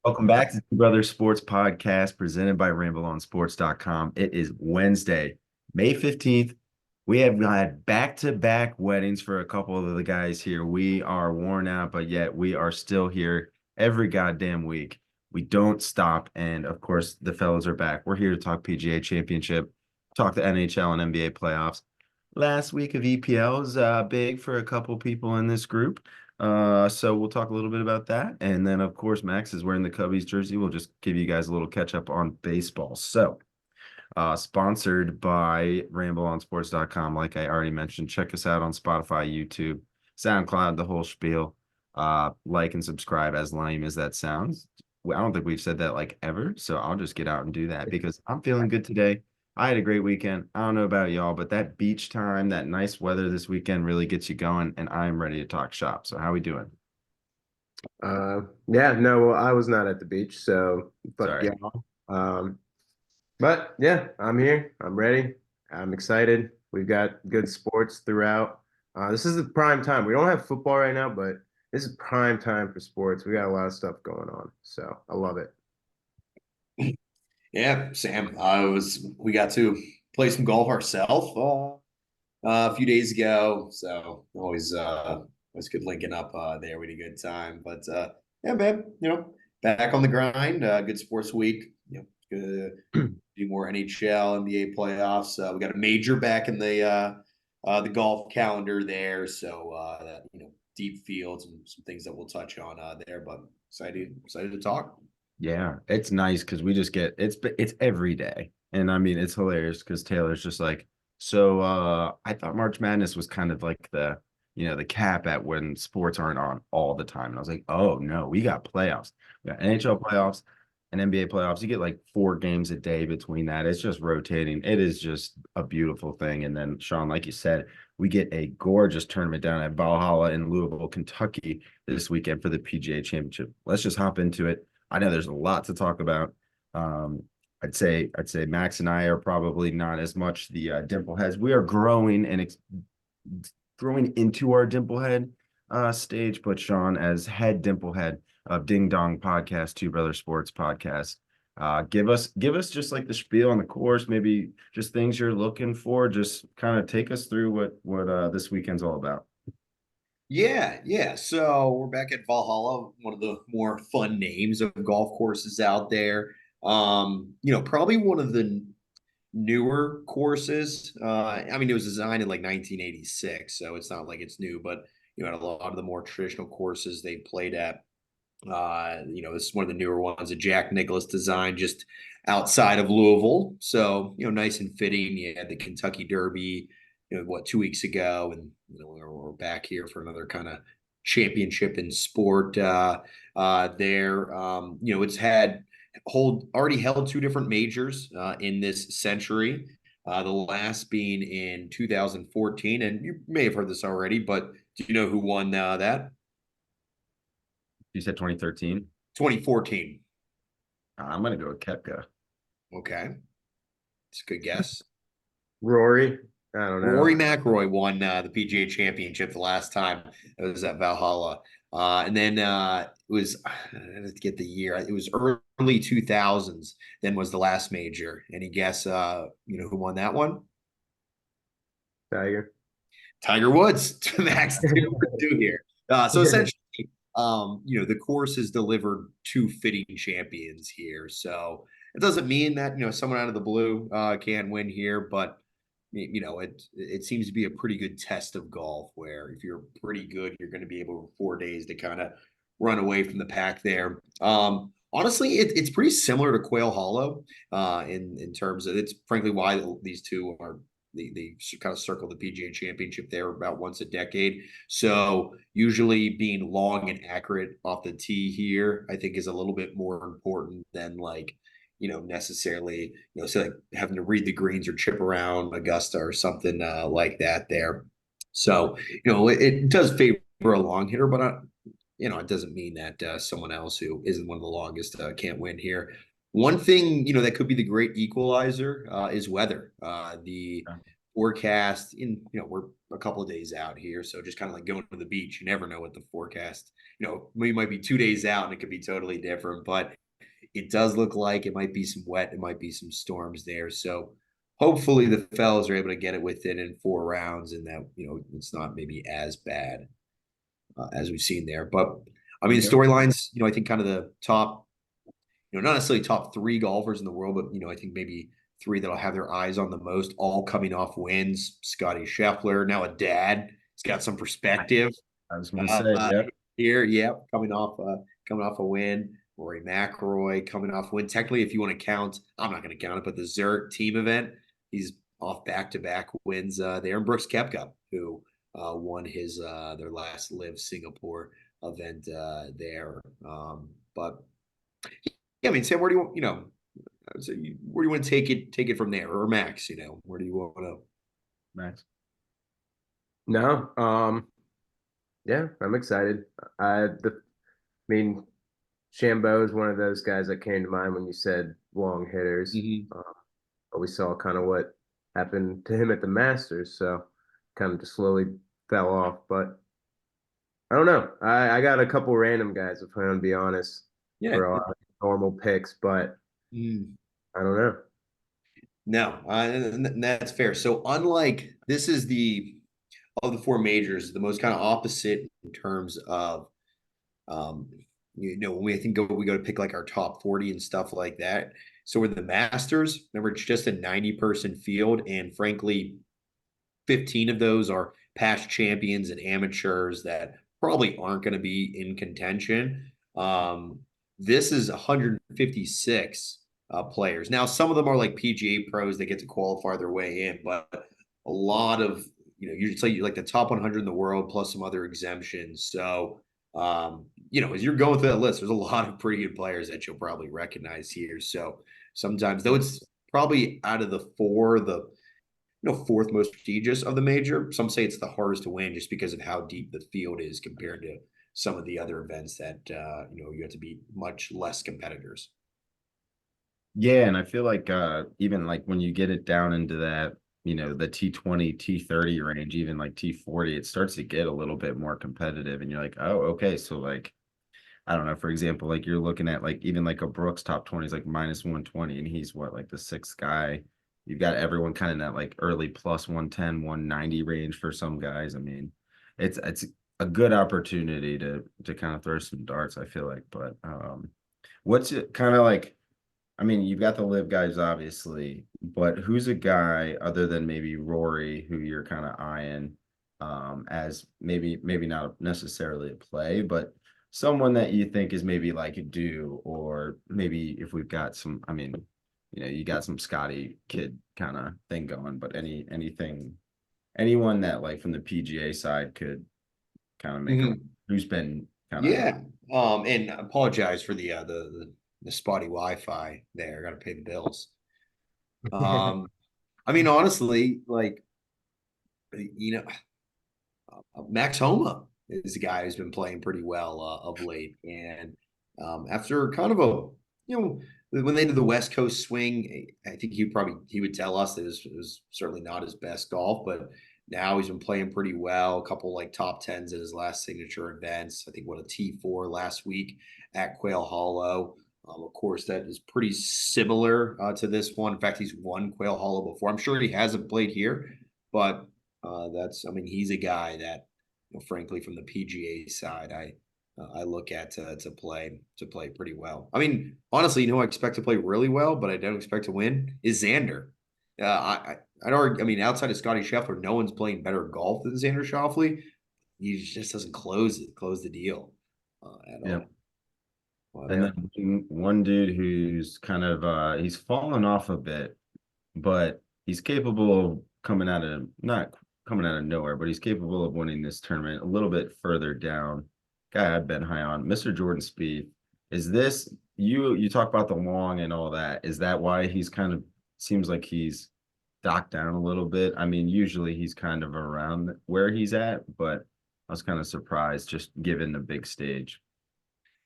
Welcome back to Two Brothers Sports Podcast presented by RambleOnSports.com. It is Wednesday, May 15th. We have had back-to-back weddings for a couple of the guys here. We are worn out, but yet we are still here every goddamn week. We don't stop. And of course, the fellas are back. We're here to talk PGA Championship, talk the NHL and NBA playoffs. Last week of EPL is big for a couple people in this group. So we'll talk a little bit about that. And then, of course, Max is wearing the Cubbies jersey. We'll just give you guys a little catch up on baseball. So, sponsored by RambleOnSports.com. Like I already mentioned, check us out on Spotify, YouTube, SoundCloud, the whole spiel. Like and subscribe, as lame as that sounds. I don't think we've said that like ever. So I'll just get out and do that because I'm feeling good today. I had a great weekend. I don't know about y'all, but that beach time, that nice weather this weekend really gets you going, and I'm ready to talk shop. So how we doing? Yeah, no, well, I was not at the beach, so fuck Sorry. y'all. But yeah, I'm here. I'm ready. I'm excited. We've got good sports throughout. This is the prime time. We don't have football right now, but this is prime time for sports. We got a lot of stuff going on, so I love it. Yeah, Sam. We got to play some golf ourselves a few days ago. So always good linking up there. We had a good time. But yeah, man, back on the grind. Good sports week. Good do more NHL, NBA playoffs. We got a major back in the golf calendar there. So that deep fields and some things that we'll touch on there. But excited to talk. Yeah, it's nice because we just get it's every day. And I mean it's hilarious because Taylor's just like, so I thought March Madness was kind of like the cap at when sports aren't on all the time. And I was like, oh no, we got playoffs. We got NHL playoffs and NBA playoffs. You get like 4 games a day between that. It's just rotating. It is just a beautiful thing. And then Sean, like you said, we get a gorgeous tournament down at Valhalla in Louisville, Kentucky this weekend for the PGA Championship. Let's just hop into it. I know there's a lot to talk about. Um, I'd say Max and I are probably not as much the dimple heads. We are growing and growing into our dimple head stage, but Sean as head dimple head of Ding Dong Podcast, Two Brother Sports Podcast. Give us just like the spiel on the course, maybe just things you're looking for. Just kind of take us through what this weekend's all about. Yeah, yeah. So we're back at Valhalla, one of the more fun names of golf courses out there. Probably one of the newer courses. I mean, it was designed in like 1986, so it's not like it's new, but at a lot of the more traditional courses they played at. This is one of the newer ones that Jack Nicklaus designed just outside of Louisville. So, nice and fitting. You had the Kentucky Derby, 2 weeks ago, and we're back here for another kind of championship in sport there. It's had hold already held 2 different majors in this century. The last being in 2014, and you may have heard this already, but do you know who won that? You said 2013. 2014. I'm gonna go with Kepka. Okay, it's a good guess. Rory, I don't know. Rory McIlroy won the PGA Championship the last time it was at Valhalla, and then it was I have to get the year. It was early 2000s. Then was the last major. Any guess? Who won that one? Tiger. Tiger Woods. Max two here. So essentially, the course has delivered 2 fitting champions here. So it doesn't mean that someone out of the blue can't win here, but it seems to be a pretty good test of golf. Where if you're pretty good, you're going to be able 4 days to kind of run away from the pack there. Honestly, it's pretty similar to Quail Hollow in terms of it's frankly why these two are they kind of circle the PGA Championship there about once a decade. So usually being long and accurate off the tee here, I think is a little bit more important than like necessarily say like having to read the greens or chip around Augusta or something like that there. So it does favor a long hitter, but it doesn't mean that someone else who isn't one of the longest can't win here. One thing that could be the great equalizer is weather. The forecast we're a couple of days out here, so just kind of like going to the beach, you never know what the forecast, we might be 2 days out and it could be totally different, but it does look like it might be some wet, it might be some storms there. So hopefully the fellas are able to get it within in 4 rounds, and that it's not maybe as bad as we've seen there. But I mean, the Yep. storylines, I think kind of the top, not necessarily top three golfers in the world, but I think maybe three that'll have their eyes on the most, all coming off wins. Scotty Scheffler, now a dad, he's got some perspective. I was going to say, yep. Here, coming off a win. Rory McIlroy coming off a win. Technically, if you want to count, I'm not going to count it, but the Zurich team event, he's off back-to-back wins there. And Brooks Koepka, who won his their last Live Singapore event there. But yeah, I mean, Sam, where do where do you want to take it from there, or Max? Where do you want to? Max. No, yeah, I'm excited. I mean, Shambo is one of those guys that came to mind when you said long hitters. But we saw kind of what happened to him at the Masters, so kind of just slowly fell off. But I don't know. I got a couple random guys, if I'm going to be honest, for our normal picks, but I don't know. No, and that's fair. So unlike this is of the four majors, the most kind of opposite in terms of when we we go to pick like our top 40 and stuff like that. So with the Masters, remember it's just a 90-person field, and frankly, 15 of those are past champions and amateurs that probably aren't going to be in contention. This is 156 players. Now, some of them are like PGA pros that get to qualify their way in, but a lot of, you say like the top 100 in the world plus some other exemptions. So, as you're going through that list, there's a lot of pretty good players that you'll probably recognize here. So sometimes, though it's probably out of the four, the fourth most prestigious of the major, some say it's the hardest to win just because of how deep the field is compared to some of the other events that you have to be much less competitors. Yeah, and I feel like even like when you get it down into that, the T20, T30 range, even like T40, it starts to get a little bit more competitive, and you're like, oh, okay, so like I don't know, for example, like you're looking at like even like a Brooks top 20 is like minus 120, and he's what, like the sixth guy. You've got everyone kind of in that like early plus 110, 190 range for some guys. I mean, it's a good opportunity to kind of throw some darts, I feel like. But what's it kind of like? I mean, you've got the live guys, obviously, but who's a guy other than maybe Rory who you're kind of eyeing as maybe not necessarily a play, but someone that you think is maybe like a do, or maybe if we've got some, I mean, you got some Scotty kid kind of thing going, but anyone that like from the PGA side could kind of make a who's been kind of Yeah. And I apologize for the spotty Wi-Fi there. I got to pay the bills. I mean, honestly, like, Max Homa is a guy who's been playing pretty well of late. And after kind of when they did the West Coast swing, I think he would tell us that it was certainly not his best golf, but now he's been playing pretty well. A couple like top tens at his last signature events. I think what a T4 last week at Quail Hollow. Of course, that is pretty similar to this one. In fact, he's won Quail Hollow before. I'm sure he hasn't played here, but I mean, he's a guy that, frankly, from the PGA side, I look at to play pretty well. I mean, honestly, I expect to play really well, but I don't expect to win is Xander. I'd argue. I mean, outside of Scotty Scheffler, no one's playing better golf than Xander Schauffele. He just doesn't close the deal at all. Well, and then one dude who's kind of he's fallen off a bit, but he's capable of not coming out of nowhere, but he's capable of winning this tournament a little bit further down. Guy I've been high on, Mr. Jordan Spieth. Is this you talk about the long and all that? Is that why he's kind of seems like he's docked down a little bit? I mean, usually he's kind of around where he's at, but I was kind of surprised just given the big stage.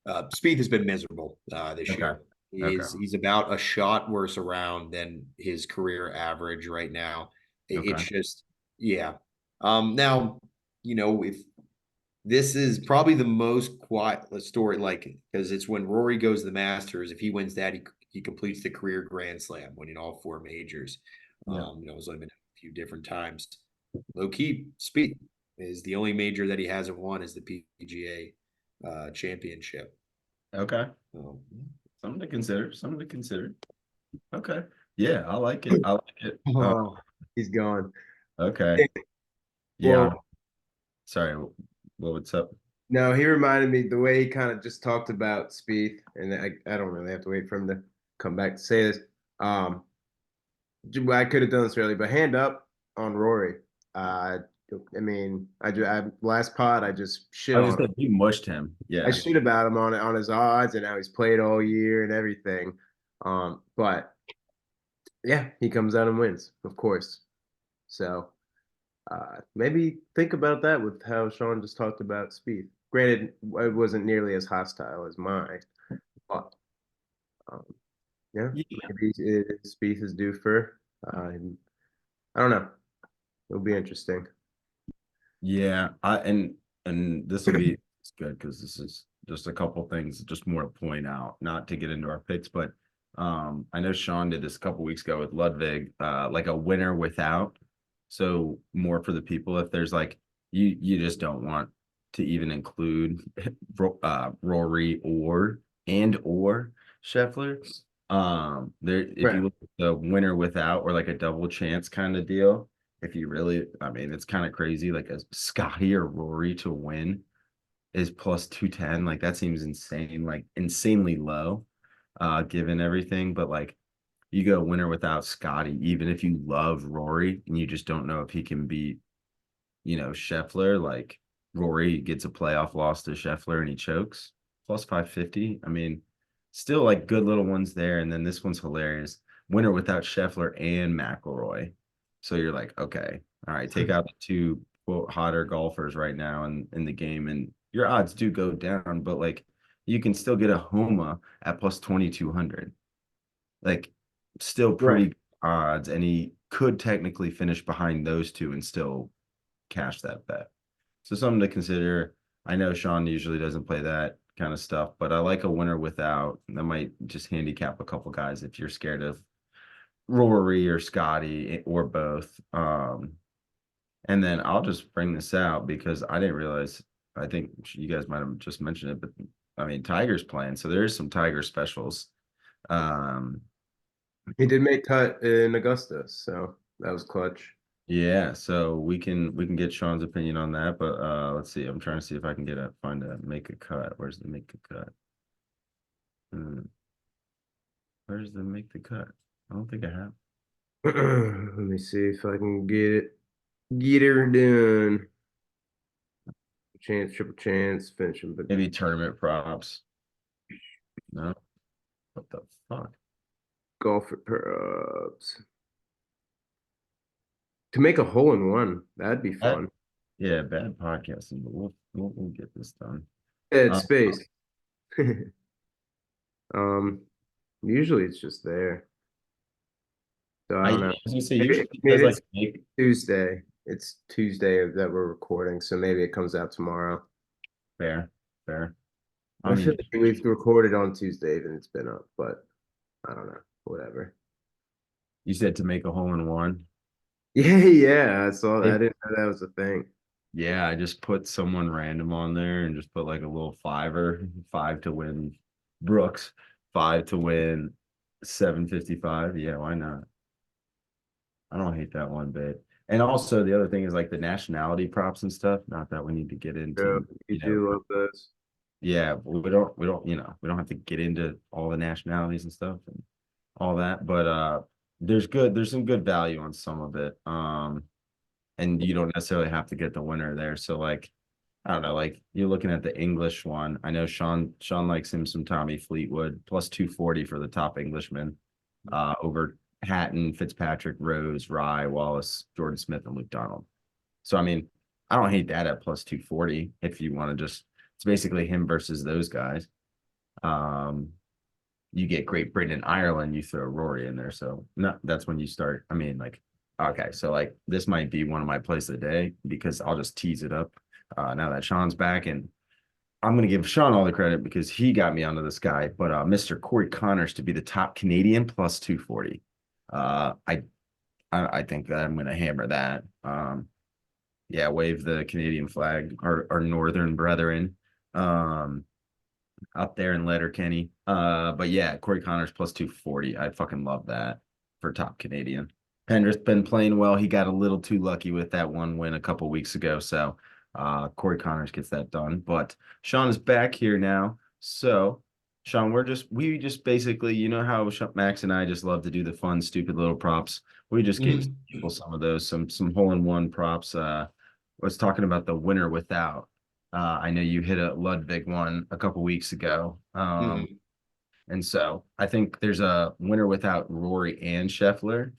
Spieth has been miserable this Okay. year. He's about a shot worse around than his career average right now. It's Okay. just, yeah. Now, if this is probably the most quiet story, like, because it's when Rory goes to the Masters. If he wins that, he completes the career Grand Slam, winning all four majors. Yeah. It's only been a few different times. Low key, Speed is the only major that he hasn't won is the PGA championship. Okay. Um, Something to consider. Something to consider. Okay. Yeah, I like it. I like it. Oh, he's gone. Okay. Yeah. Well, Sorry. What's up? no, he reminded me the way he kind of just talked about Spieth, and I don't really have to wait for him to come back to say this. I could have done this early, but hand up on Rory. I mean, last pod I just shit I was on just him. saying you mushed him. I Yeah. shit about him on his odds and how he's played all year and everything. But yeah, he comes out and wins, of course. So maybe think about that with how Sean just talked about Spieth. Granted, it wasn't nearly as hostile as mine, but um, yeah, Yeah. maybe Spieth is due for. I don't know. It'll be interesting. Yeah. And this will be it's good because this is just a couple things, just more to point out, not to get into our picks, but I know Sean did this a couple weeks ago with Ludwig, like a winner without. So more for the people if there's like you just don't want to even include Rory or Scheffler. There if Right. you look at the winner without or like a double chance kind of deal, if you really, I mean, it's kind of crazy. Like a Scotty or Rory to win is plus 210. Like that seems insane, like insanely low, given everything. But like you go winner without Scotty, even if you love Rory and you just don't know if he can beat, Scheffler, like Rory gets a playoff loss to Scheffler and he chokes, plus 550. I mean, still like good little ones there. And then this one's hilarious. Winner without Scheffler and McIlroy. So you're like, okay, all right, take out the two quote hotter golfers right now in the game, and your odds do go down, but like you can still get a Homa at plus 2200. Like still Right. pretty odds, and he could technically finish behind those two and still cash that bet. So something to consider. I know Sean usually doesn't play that kind of stuff, but I like a winner without. That might just handicap a couple guys if you're scared of Rory or Scotty or both. And then I'll just bring this out because I didn't realize. I think you guys might have just mentioned it, but I mean Tiger's playing, so there's some Tiger specials. Um, He did make cut in Augusta, so that was clutch. Yeah, so we can get Sean's opinion on that, but let's see. I'm trying to see if I can find a make a cut. Where's the make a cut? Hmm, where's the make the cut? I don't think I have. Let me see if I can get her done. Chance, triple chance, finish him, but Maybe tournament props. No, what the fuck? golf props. To make a hole in one, that'd be Bad, fun. yeah, bad podcasting, but we'll get this done. Dead Uh, space. Um, usually it's just there. So I I don't was know. gonna say Maybe, I usually it mean, says like it's make Tuesday. It's Tuesday that we're recording, so maybe it comes out tomorrow. fair, fair. I I feel mean, like we've recorded on Tuesday and it's been up, but I don't know. Whatever. you said to make a hole in one. Yeah, yeah. I saw that. I It, didn't know that was a thing. yeah, I just put someone random on there and just put like a little fiver, five to win Brooks, five to win 755. Yeah, why not? I don't hate that one bit. And also the other thing is like the nationality props and stuff. Not that we need to get Yeah, into, you do love those. yeah, we don't have to get into all the nationalities and stuff and all that, but there's some good value on some of it. And you don't necessarily have to get the winner there. So like I don't know, like you're looking at the English one. I know Sean likes him some Tommy Fleetwood plus 240 for the top Englishman, over Hatton, Fitzpatrick, Rose, Rye, Wallace, Jordan Smith, and Luke Donald. So I mean, I don't hate that at plus 240 if you want to just it's basically him versus those guys. Um, you get Great Britain and Ireland, you throw Rory in there. So no, that's when you start. I mean, like Okay, so like this might be one of my plays of the day because I'll just tease it up now that Sean's back, and I'm gonna give Sean all the credit because he got me onto this guy. But Mr. Corey Connors to be the top Canadian plus 240. I think that I'm gonna hammer that. Yeah, wave the Canadian flag, our northern brethren. Up there in Letterkenny. But yeah, Corey Connors plus 240. I fucking love that for top Canadian. Penrith's been playing well. He got a little too lucky with that one win a couple weeks ago. So Corey Connors gets that done. But Sean is back here now. So Sean, we just basically, you know how Max and I just love to do the fun, stupid little props. We just gave people some of those, some hole-in-one props. Was talking about the winner without. I know you hit a Ludwig one a couple weeks ago. And so I think there's a winner without Rory and Scheffler.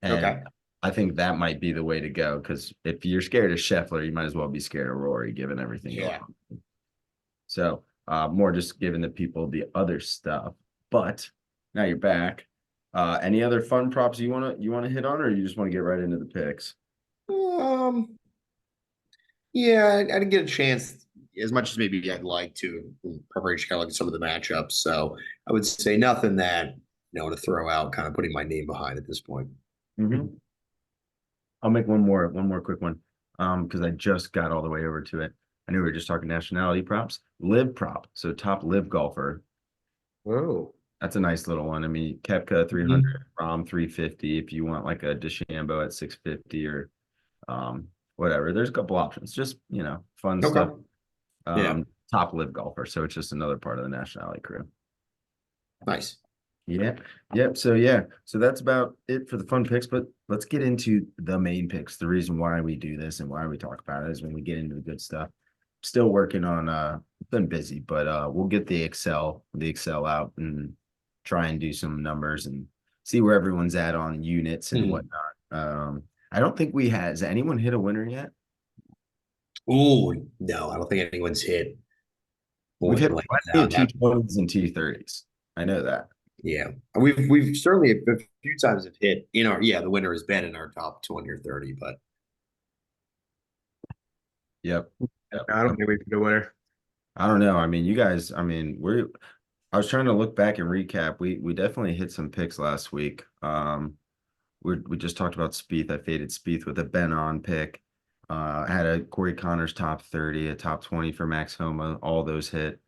And Okay. I think that might be the way to go because if you're scared of Scheffler, you might as well be scared of Rory, given everything going on. So more just giving the people the other stuff. But now you're back. Any other fun props you wanna hit on, or you just want to get right into the picks? Yeah, I didn't get a chance as much as maybe I'd like to in preparation, kind of look at some of the matchups. So I would say nothing that to throw out, kind of putting my name behind at this point. I'll make one more quick one. Because I just got all the way over to it. I knew we were just talking nationality props. Live prop, so top live golfer. Oh, That's a nice little one. I mean, Kepka 300, Rom 350. If you want like a DeChambeau at 650 or whatever, there's a couple options. Just fun stuff. Yeah. Top live golfer, so it's just another part of the nationality crew. Nice. Yeah. Yep. So yeah. So that's about it for the fun picks. But let's get into the main picks. The reason why we do this and why we talk about it is when we get into the good stuff. Still working on been busy, but we'll get the Excel out and try and do some numbers and see where everyone's at on units and whatnot. I don't think has anyone hit a winner yet? Oh, no, I don't think anyone's hit We've point hit blank plenty down of that. 220s and 230s. I know that. Yeah, we've certainly a few times have hit in our the winner has been in our top 20 or 30, but Yep. I don't think we could a winner. I don't know. I mean, you guys, I mean, I was trying to look back and recap. We definitely hit some picks last week. We just talked about Spieth. I faded Spieth with a Ben on pick. I had a Corey Connors top 30, a top 20 for Max Homa. All those hit.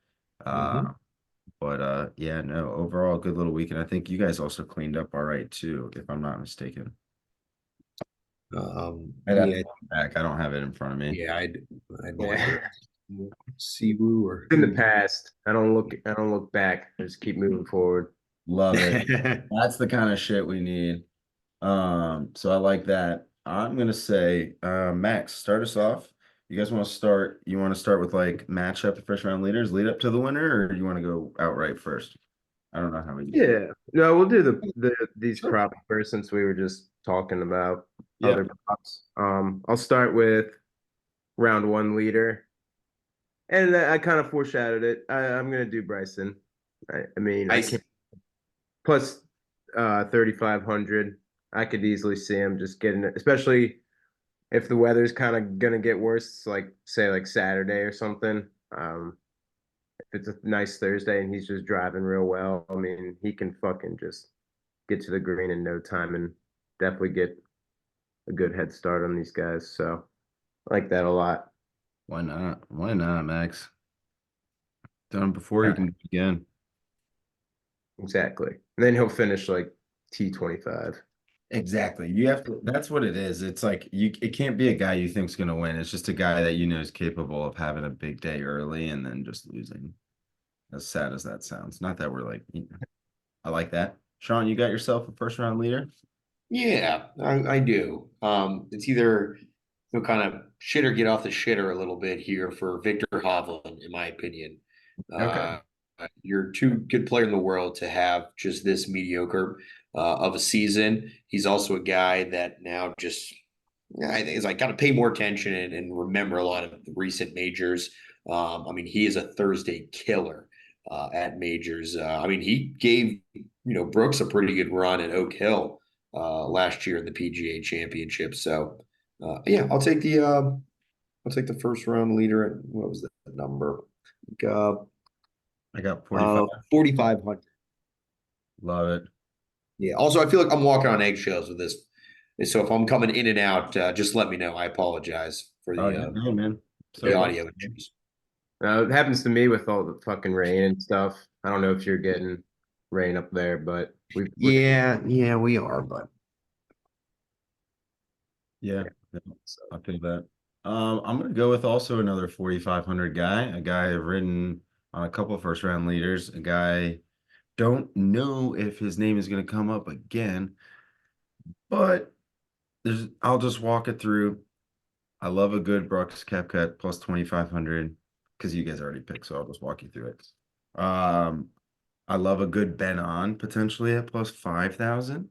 But yeah, no, overall good little weekend. I think you guys also cleaned up all right too, if I'm not mistaken. I'd have to yeah, look back. I don't have it in front of me. yeah, I'd like Yeah. to see who or In the past, I don't look back. I just keep moving forward. Love it. That's the kind of shit we need. So I like that. I'm gonna say, Max, start us off. You guys want to start? You want to start with like matchup the first round leaders, lead up to the winner, or do you want to go outright first? I don't know how we do. Yeah. No, we'll do these props first since we were just talking about other props. I'll start with round one leader. And I kind of foreshadowed it. I'm gonna do Bryson. I mean, I can't plus 3,500. I could easily see him just getting it, especially if the weather's kind of gonna get worse, like say like Saturday or something. If it's a nice Thursday and he's just driving real well, I mean, he can fucking just get to the green in no time and definitely get a good head start on these guys. So I like that a lot. Why not? Why not, Max? Done before you can begin. Exactly. And then he'll finish like T25. Exactly. You have to, that's what it is. It's like it can't be a guy you think's gonna win. It's just a guy that you know is capable of having a big day early and then just losing. As sad as that sounds. Not that we're like, I like that. Sean, you got yourself a first round leader? Yeah, I do. It's either kind of shit or get off the shitter a little bit here for Victor Hovland, in my opinion. Okay. You're too good player in the world to have just this mediocre of a season. He's also a guy that now just I think is like got to pay more attention and remember a lot of the recent majors. I mean, he is a Thursday killer at majors. I mean, he gave Brooks a pretty good run at Oak Hill last year in the PGA Championship. So yeah, I'll take the first round leader at what was that number? I got 45. 4,500. Love it. Yeah. Also, I feel like I'm walking on eggshells with this. So if I'm coming in and out, just let me know. I apologize for Oh, yeah, no, man. So the close. audio issues. It happens to me with all the fucking rain and stuff. I don't know if you're getting rain up there, but we're Yeah, we are, but Yeah, yeah, yeah, so. I feel that. I'm gonna go with also another 4,500 guy, a guy I've ridden on a couple of first round leaders, a guy don't know if his name is gonna come up again, but I'll just walk it through. I love a good Brooks Koepka plus 2,500 because you guys already picked, so I'll just walk you through it. I love a good Ben on potentially at plus 5,000.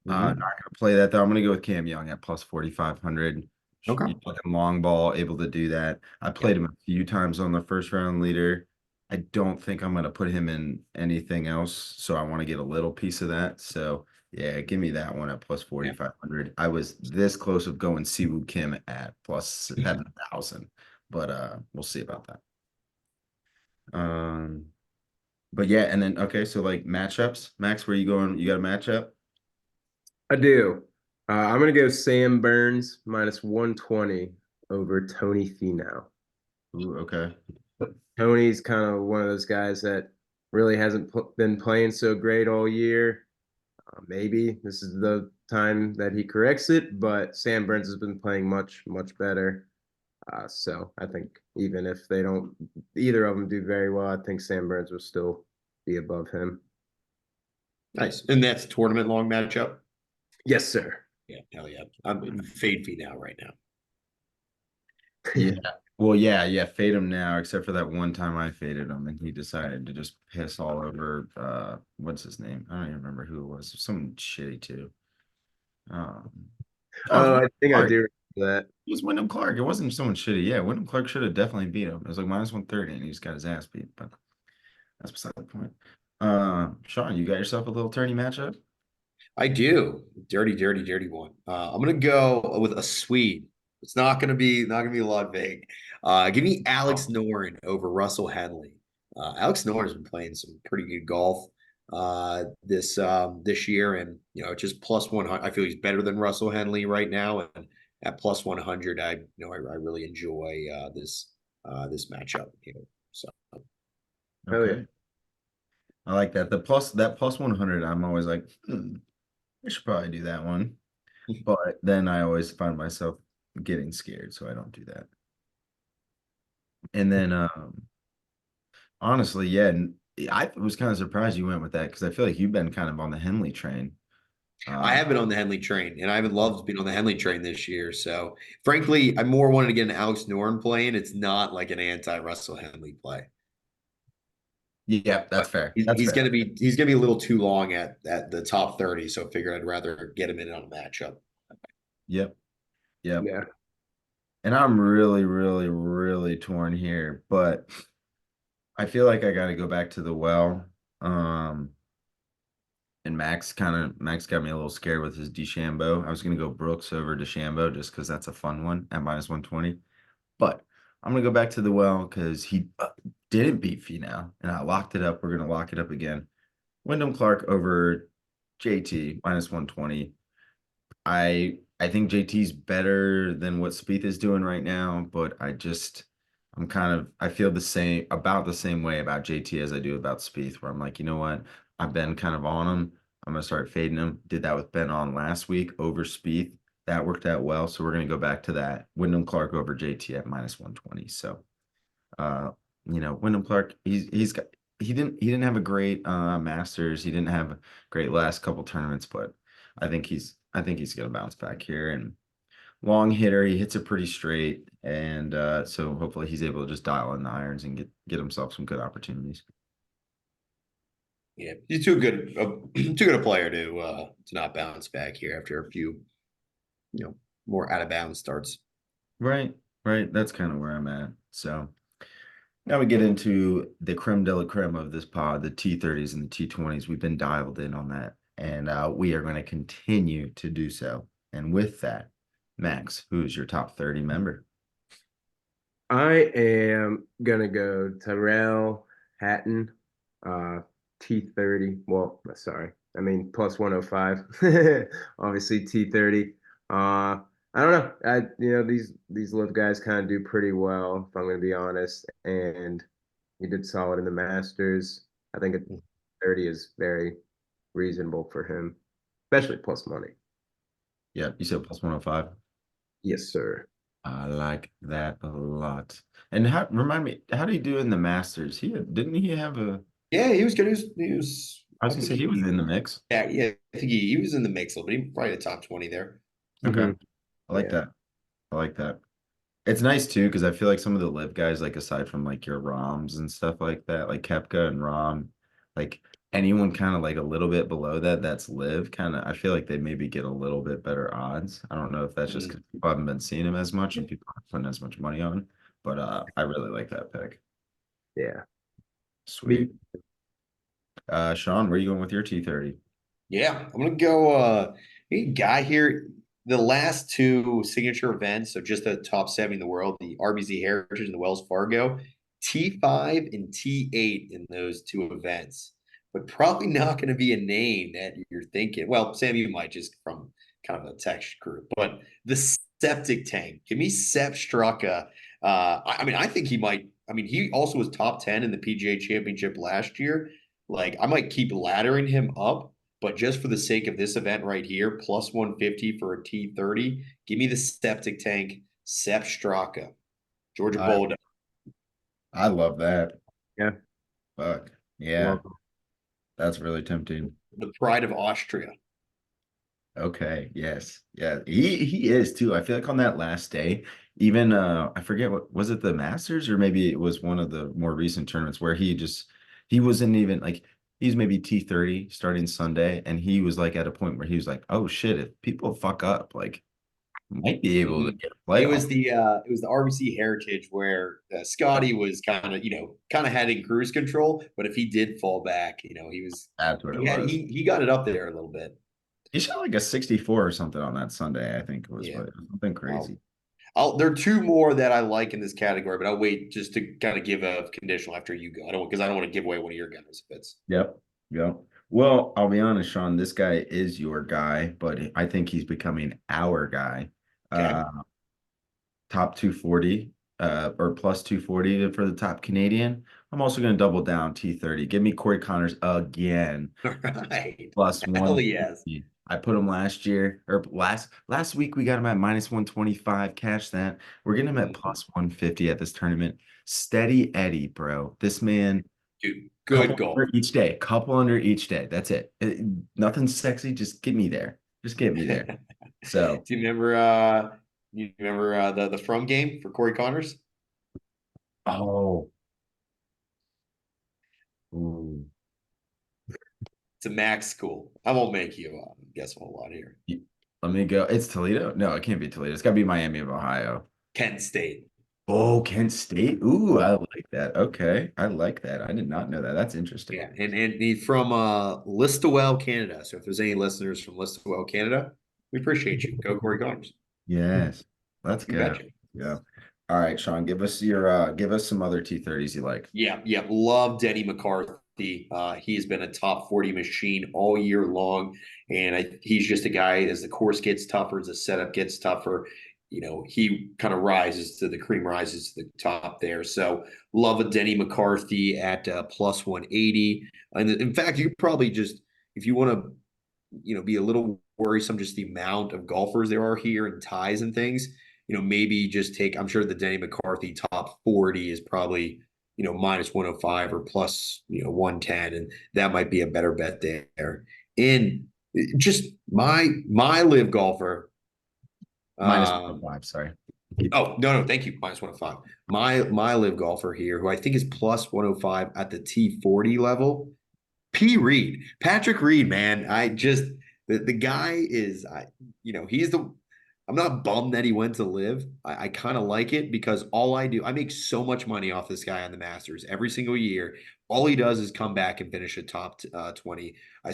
Not Mhm. gonna play that though. I'm gonna go with Cam Young at plus 4,500. okay. You put him long ball, able to do that. I played Yep. him a few times on the first round leader. I don't think I'm gonna put him in anything else, so I want to get a little piece of that. So yeah, give me that one at plus Yeah. 4,500. I was this close of going Siwoo Kim at plus 7,000, but we'll see about that. Um, but yeah, and then okay, so like matchups, Max, where you going? You got a matchup? I do. I'm gonna go Sam Burns minus 120 over Tony Finau. Ooh, okay. Tony's kind of one of those guys that really hasn't been playing so great all year. Maybe this is the time that he corrects it, but Sam Burns has been playing much, much better. So I think even if they don't, either of them do very well, I think Sam Burns will still be above him. Nice. And that's tournament long matchup. Yes, sir. Yeah, hell yeah. I'm in fade fee now right now. Yeah. Well, yeah, fade him now, except for that one time I faded him and he decided to just piss all over what's his name? I don't even remember who it was. Someone shitty too. Um oh, it was Oh, I Wyndham think I Clark. do remember that. It was Wyndham Clark. It wasn't someone shitty. Yeah, Wyndham Clark should have definitely beat him. It was like minus 130 and he just got his ass beat, but that's beside the point. Sean, you got yourself a little tourney matchup? I do. Dirty, dirty, dirty one. I'm gonna go with a Swede. It's not gonna be a lot vague. Give me Alex Noren over Russell Henley. Alex Noren's been playing some pretty good golf this year, and just plus 100. I feel he's better than Russell Henley right now, and at plus 100, I really enjoy this matchup here. So Oh yeah. Okay. I like that. That plus 100, I'm always like, I should probably do that one. But then I always find myself getting scared, so I don't do that. And then honestly, yeah, I was kind of surprised you went with that because I feel like you've been kind of on the Henley train. I Uh have been on the Henley train, and I haven't loved being on the Henley train this year. So, frankly, I more wanted to get an Alex Noren play, and it's not like an anti-Russell Henley play. yeah, that's But fair. he's, That's he's fair. gonna be he's gonna be a little too long at the top 30. So, I figured I'd rather get him in on a matchup. Yep. Yep. Yeah. And I'm really, really, really torn here, but I feel like I got to go back to the well. Um, and Max got me a little scared with his DeChambeau. I was gonna go Brooks over DeChambeau just because that's a fun one at minus 120. But I'm gonna go back to the well because he didn't beat Finau, and I locked it up. We're gonna lock it up again. Wyndham Clark over JT minus 120. I think JT's better than what Spieth is doing right now, but I feel about the same way about JT as I do about Spieth, where I'm like, you know what? I've been kind of on him. I'm gonna start fading him. Did that with Ben on last week over Spieth. That worked out well. So we're gonna go back to that. Wyndham Clark over JT at minus 120. So uh, Wyndham Clark, he didn't have a great Masters. He didn't have a great last couple tournaments, but I think he's gonna bounce back here and long hitter. He hits it pretty straight, and so hopefully he's able to just dial in the irons and get himself some good opportunities. Yeah, he's too good, too good a player to not bounce back here after a few, more out of bounds starts. Right, right. That's kind of where I'm at. So now we get into the creme de la creme of this pod, the T30s and the T20s. We've been dialed in on that and we are going to continue to do so. And with that, Max, who's your top 30 member? I am gonna go Tyrell Hatton, T30. Well, sorry, I mean plus 105. Obviously T30. I don't know. These live guys kind of do pretty well, if I'm gonna be honest. And he did solid in the Masters. I think a 30 is very reasonable for him, especially plus money. Yeah, you said plus 105. Yes, sir. I like that a lot. And remind me, how did he do in the Masters? Didn't he have a? Yeah, he was good. He was. I was I gonna think say he was in the mix. yeah. I think he was in the mix a little bit. He probably the top 20 there. Okay, Hmm. I like Yeah. that. I like that. It's nice too because I feel like some of the live guys, like aside from like your Roms and stuff like that, like Kepka and Rom, like anyone kind of like a little bit below that, that's live kind of. I feel like they maybe get a little bit better odds. I don't know if that's just Mm. because people haven't been seeing him as much and people aren't putting as much money on, but I really like that pick. Yeah. Me. Sweet. Sean, where are you going with your T30? Yeah, I'm gonna go. A guy here. The last two signature events, so just the top 70 in the world, the RBC Heritage and the Wells Fargo, T5 and T8 in those two events, but probably not going to be a name that you're thinking. Well, Sam, you might just from kind of a text group, but the septic tank. Give me Sepp Straka. I mean, I think he might. I mean, he also was top 10 in the PGA Championship last year. Like, I might keep laddering him up. But just for the sake of this event right here, plus 150 for a T30, give me the septic tank, Sepp Straka, Georgia I Bulldog. I love that. Yeah. Fuck. Yeah, Love him. that's really tempting. The pride of Austria. Okay, yes. Yeah, he is too. I feel like on that last day, even I forget what was it, the Masters, or maybe it was one of the more recent tournaments where he wasn't even like he's maybe T30 starting Sunday, and he was like at a point where he was like, oh shit, if people fuck up, like might be able to Mhm. get a playoff. It was the RBC Heritage where Scotty was kind of had in cruise control, but if he did fall back, That's what it was. he got it up there a little bit. He shot like a 64 or something on that Sunday, I think it was, Yeah. but something I'll crazy. there are two more that I like in this category, but I'll wait just to kind of give a conditional after you go. I don't want to give away one of your guys if it's Yep. Yep. Well, I'll be honest, Sean, this guy is your guy, but I think he's becoming our guy. okay. Uh, top 240, or plus 240 for the top Canadian. I'm also going to double down T30. Give me Corey Connors again. All right. Plus Hell yes. 150. I put him last year or last week we got him at minus 125. Cash that. We're getting him at Mhm. plus 150 at this tournament. Steady Eddie, bro. This man, Dude, good couple goal. under each day, couple under each day. That's it. Nothing sexy. Just get me there. Just get me there. So, Do you remember the From game for Corey Connors? oh, ooh. It's a max school. I won't make you guess a whole lot here. Let me go. It's Toledo. No, it can't be Toledo. It's got to be Miami of Ohio. Kent State. Oh, Kent State. Ooh, I like that. Okay, I like that. I did not know that. That's interesting. Yeah, and he's from Listowel, Canada. So if there's any listeners from Listowel, Canada, we appreciate you. Go Corey Connors. Yes, let's You go. betcha. Yeah. All right, Sean, give us some other T30s you like. Yeah. Love Denny McCarthy. He's been a top 40 machine all year long. And he's just a guy, as the course gets tougher, as the setup gets tougher, he kind of rises to the cream rises to the top there. So love a Denny McCarthy at plus 180. And in fact, you probably just, if you want to, be a little worrisome, just the amount of golfers there are here and ties and things, maybe just take, I'm sure the Denny McCarthy top 40 is probably, minus 105 or plus, 110. And that might be a better bet there. And just my live golfer. Minus Um, 105, sorry. oh, no, thank you. Minus 105. My live golfer here, who I think is plus 105 at the T40 level. P. Patrick Reed, man. I just the guy is he's the I'm not bummed that he went to live. I kind of like it because I make so much money off this guy on the Masters every single year. All he does is come back and finish a top 20. I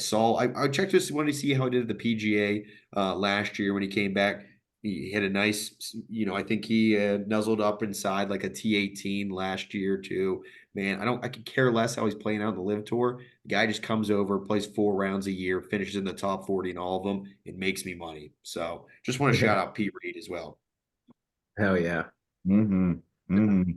checked this, wanted to see how he did at the PGA last year when he came back. He hit a nice, I think he nuzzled up inside like a T18 last year too. Man, I could care less how he's playing out the Live Tour. The guy just comes over, plays 4 rounds a year, finishes in the top 40 in all of them. It makes me money. So just want to shout out Pete Reed as well. Hell yeah. Mm-hmm. Mm-hmm.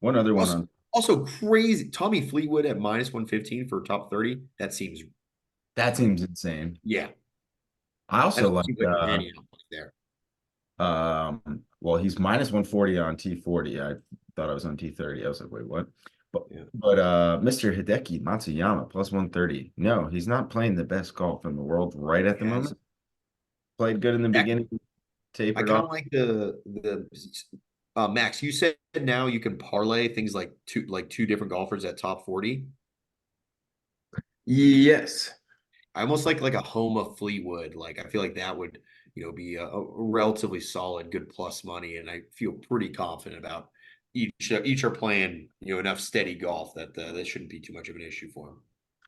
One other one Also, on also crazy. Tommy Fleetwood at minus 115 for top 30. that seems insane. Yeah, I that also doesn't like seem like a penny there. well, he's minus 140 on T40. I thought I was on T30. I was like, wait, what? But Yeah. Mr. Hideki Matsuyama plus 130. No, he's not playing the best golf in the world right at the Yes. moment. Played good in the beginning, I tapered kind off. of like the Max. You said now you can parlay things like two different golfers at top 40. Yes. I almost like a Homa Fleetwood. Like I feel like that would be a relatively solid, good plus money, and I feel pretty confident about each are playing enough steady golf that that shouldn't be too much of an issue for them.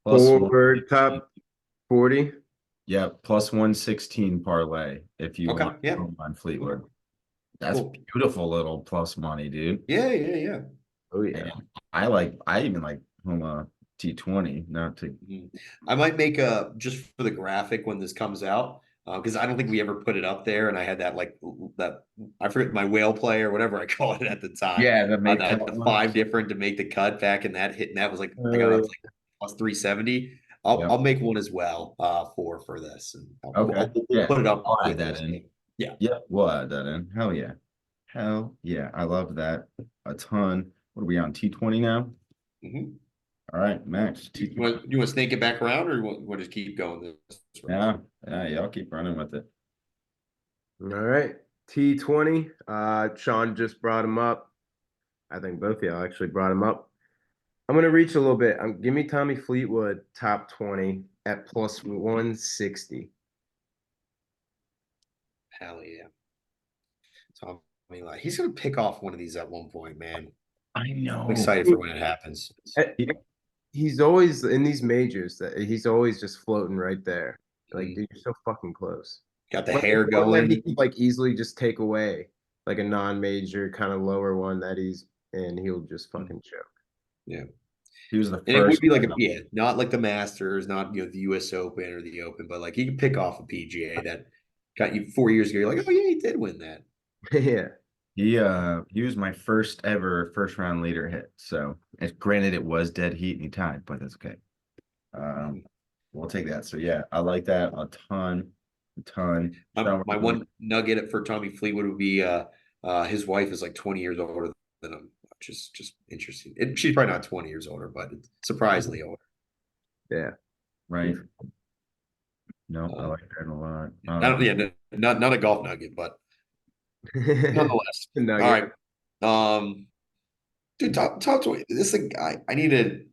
Plus For 116. top 40. Yeah, plus 116 parlay if you Okay, want yeah, on Fleetwood. That's cool. beautiful little plus money, dude. Yeah, yeah, yeah. Oh yeah. And I even like Homa T20, not to Mhm. I might make a just for the graphic when this comes out because I don't think we ever put it up there, and I had that I forget my whale play or whatever I call it at the time. yeah, that make That cut the one. five different to make the cut back, and that was like I got Oh up to like plus 370. I'll Yep. I'll make one as well for this, and Okay. we'll Yeah. put it up I'll add with that this. in. Yeah. Yeah, we'll add that in. Hell yeah. Hell yeah. I love that a ton. What are we on? T20 now? Mhm. All right, Max. You T20. want you want to snake it back around, or you want to just keep going this route? Yeah. Yeah, I'll keep running with it. All right. T20. Sean just brought him up. I think both of y'all actually brought him up. I'm gonna reach a little bit. Give me Tommy Fleetwood top 20 at plus 160. Hell yeah. So I mean, like he's gonna pick off one of these at one point, man. I I'm know. excited for when it happens. Eh, He's always in these majors that he's always just floating right there. Like, Mhm. dude, you're so fucking close. Got the But hair it's one that he going. can like easily just take away, like a non-major kind of lower one that he's in, he'll just Mhm. fucking choke. Yeah. He was the And it would first be like guy. not like the Masters, not the US Open or the Open, but like he could pick off a PGA that got you 4 years ago. You're like, oh yeah, he did win that. Yeah. He was my first ever first round leader hit. So granted it was dead heat and he tied, but that's okay. Um, we'll take that. So yeah, I like that a ton, a ton. Sean, My one nugget for Tommy Fleetwood would be his wife is like 20 years older than him, which is just interesting. She's probably not 20 years older, but it's surprisingly older. Yeah. right? No, I Uh, like that a lot. I don't, yeah, not a golf nugget, but nonetheless. All Nugget. right. Dude, talk to me. This is a guy. I need to,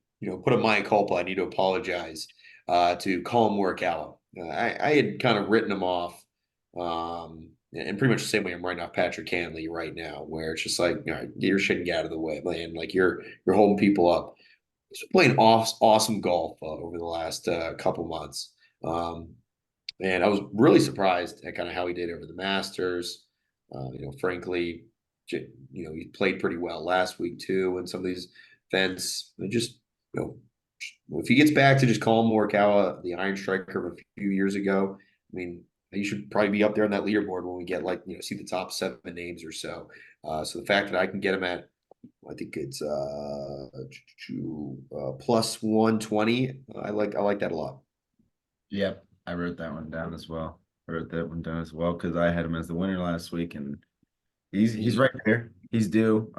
put a mea culpa. I need to apologize to Colin Morikawa. I had kind of written him off, and pretty much the same way I'm writing off Patrick Hanley right now, where it's just like, get your shit and get out of the way, man. Like you're holding people up. He's been playing awesome golf over the last couple months. And I was really surprised at kind of how he did over the Masters. Frankly, he played pretty well last week too, and some of these events. You if he gets back to just Colin Morikawa, the Iron Striker of a few years ago, I mean, he should probably be up there on that leaderboard when we get see the top 7 names or so. So the fact that I can get him at, I think it's plus 120. I like that a lot. Yep, I wrote that one down as well. I wrote that one down as well because I had him as the winner last week, and he's right there. He's due.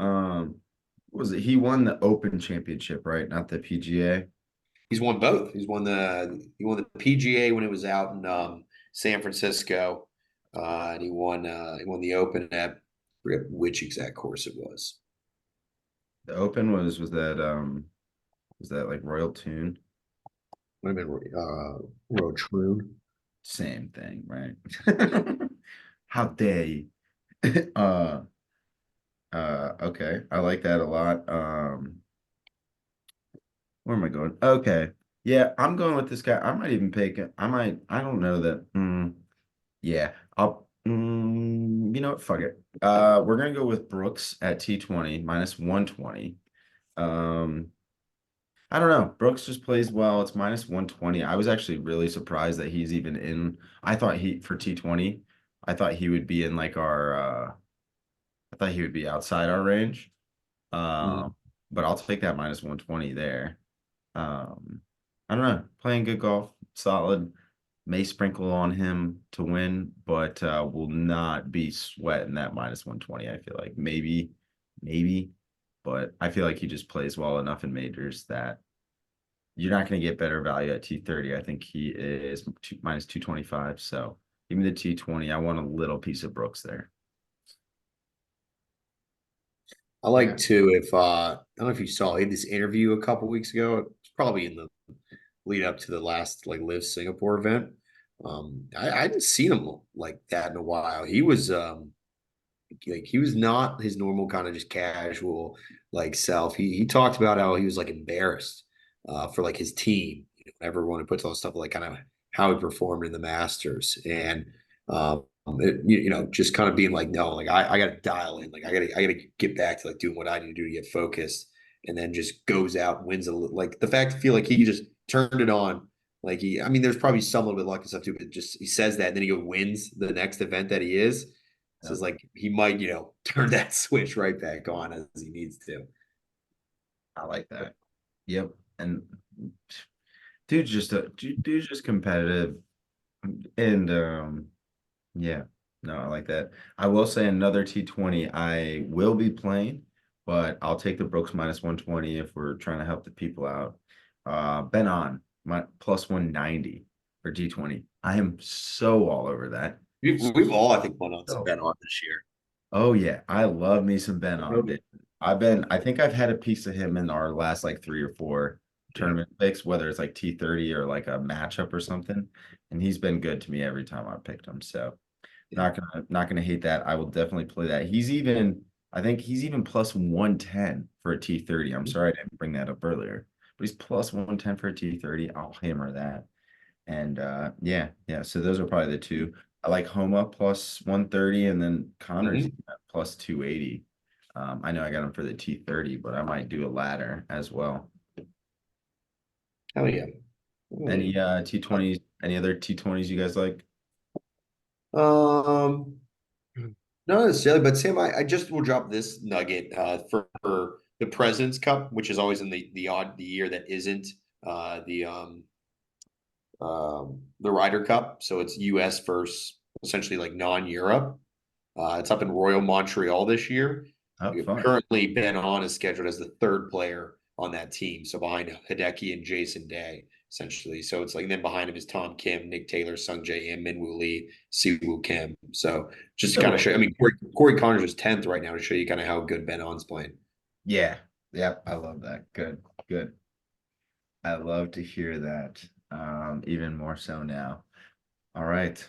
What was it? He won the Open Championship, right? Not the PGA. He's won both. He won the PGA when it was out in San Francisco, and he won the Open at I forget which exact course it was. The Open was that like Royal Tune? Might have been Road Troon. Same thing, right? How dare you? Okay. I like that a lot. Where am I going? Okay. Yeah, I'm going with this guy. I might even pick it. I don't know that. Yeah, you know what? Fuck it. We're gonna go with Brooks at T20 minus 120. Um, I don't know. Brooks just plays well. It's minus 120. I was actually really surprised that he's even in. I thought for T20, I thought he would be in like I thought he would be outside our range. Mhm. Um, but I'll take that minus 120 there. Um, I don't know. Playing good golf, solid. May sprinkle on him to win, but will not be sweating that minus 120. I feel like maybe, but I feel like he just plays well enough in majors that you're not going to get better value at T30. I think he is minus 225. So give me the T20. I want a little piece of Brooks there. I Yeah. like to if I don't know if you saw he had this interview a couple weeks ago. It's probably in the lead up to the last like Live Singapore event. I hadn't seen him like that in a while. He was like he was not his normal kind of just casual like self. He talked about how he was like embarrassed for like his team. Everyone who puts all this stuff like kind of how he performed in the Masters and just kind of being like no, like I got to dial in, like I got to get back to like doing what I need to do to get focused, and then just goes out and wins like the fact I feel like he just turned it on. Like I mean, there's probably some little bit of luck and stuff too, but just he says that and then he go wins the next event that he is. So Yep. it's like he might, turn that switch right back on as he needs to. I like that. Yep. And dude's just competitive. And yeah, no, I like that. I will say another T20 I will be playing, but I'll take the Brooks minus 120 if we're trying to help the people out. Ben on my plus 190 for T20. I am so all over that. We've all, I think, won on some So bet on this year. Oh yeah, I love me some Ben on, dude. I think I've had a piece of him in our last like three or four Yeah. tournament picks, whether it's like T30 or like a matchup or something. And he's been good to me every time I picked him. So Yeah. not gonna hate that. I will definitely play that. I think he's even plus 110 for a T30. I'm sorry I didn't bring that up earlier, but he's plus 110 for a T30. I'll hammer that. And yeah. So those are probably the two. I like Homa plus 130 and then Connor's Mhm. at plus 280. I know I got him for the T30, but I might do a ladder as well. Hell yeah. Hell yeah. Any T20s, any other T20s you guys like? Um, Not necessarily, but Sam, I just will drop this nugget for the President's Cup, which is always in the year that isn't uh, the um, the Ryder Cup. So it's U.S. versus essentially like non-Europe. It's up in Royal Montreal this year. Oh, fun. Currently, Ben On is scheduled as the third player on that team, so behind Hideki and Jason Day, essentially. So it's like then behind him is Tom Kim, Nick Taylor, Sung Jae Im, Minwoo Lee, Siwoo Kim. So just to kind of Cool. show, I mean, Corey Connors is 10th right now to show you kind of how good Ben On's playing. Yeah. Yep. I love that. Good. Good. I love to hear that. Even more so now. All right.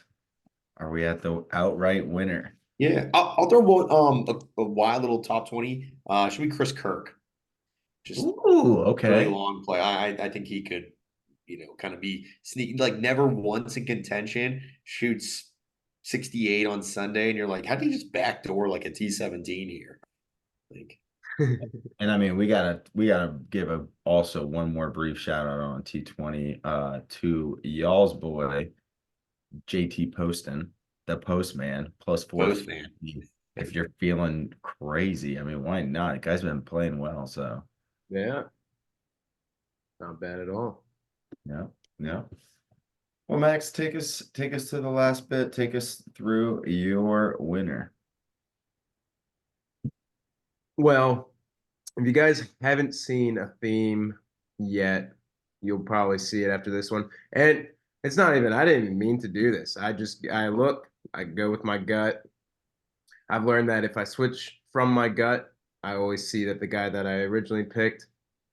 Are we at the outright winner? Yeah, I'll throw one a wild little top 20. Should be Chris Kirk. Just Ooh, really okay. long play. I think he could, kind of be sneaky, like never once in contention, shoots 68 on Sunday, and you're like, how do you just backdoor like a T17 here? Like, And I mean, we gotta give a also one more brief shout out on T20 to y'all's boy JT Poston, the postman, plus both man. 450 if you're feeling crazy. I mean, why not? The guy's been playing well, so Yeah, not bad at all. yeah, yeah. Well, Max, take us to the last bit. Take us through your winner. Well, if you guys haven't seen a theme yet, you'll probably see it after this one. And it's not even, I didn't mean to do this. I go with my gut. I've learned that if I switch from my gut, I always see that the guy that I originally picked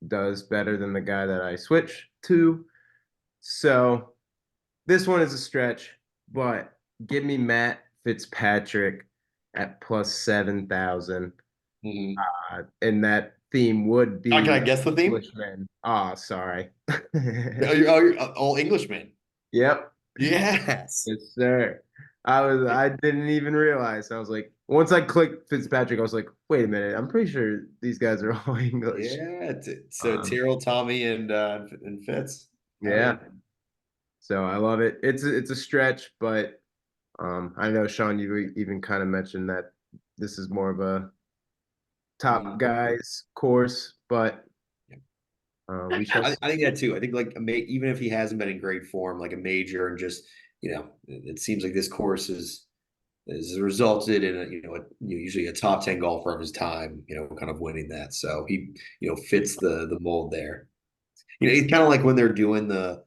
does better than the guy that I switch to. So this one is a stretch, but give me Matt Fitzpatrick at plus 7,000. Mhm. And that theme would Can be I guess the theme? Englishman. Oh, sorry. You're all Englishmen. Yep. Yes. Yes, sir. I didn't even realize. I was like, once I clicked Fitzpatrick, I was like, wait a minute, I'm pretty sure these guys are all English. Yeah. So Um, Tyrrell, Tommy, and Fitz. Hell yeah. yeah. So I love it. It's a stretch, but I know Sean, you even kind of mentioned that this is more of a top Mhm. guys course, but we shall I think that too. I think like even if he hasn't been in great form, like a major, and just it seems like this course has resulted in usually a top 10 golfer of his time, kind of winning that. So he fits the mold there. It's kind of like when they're doing the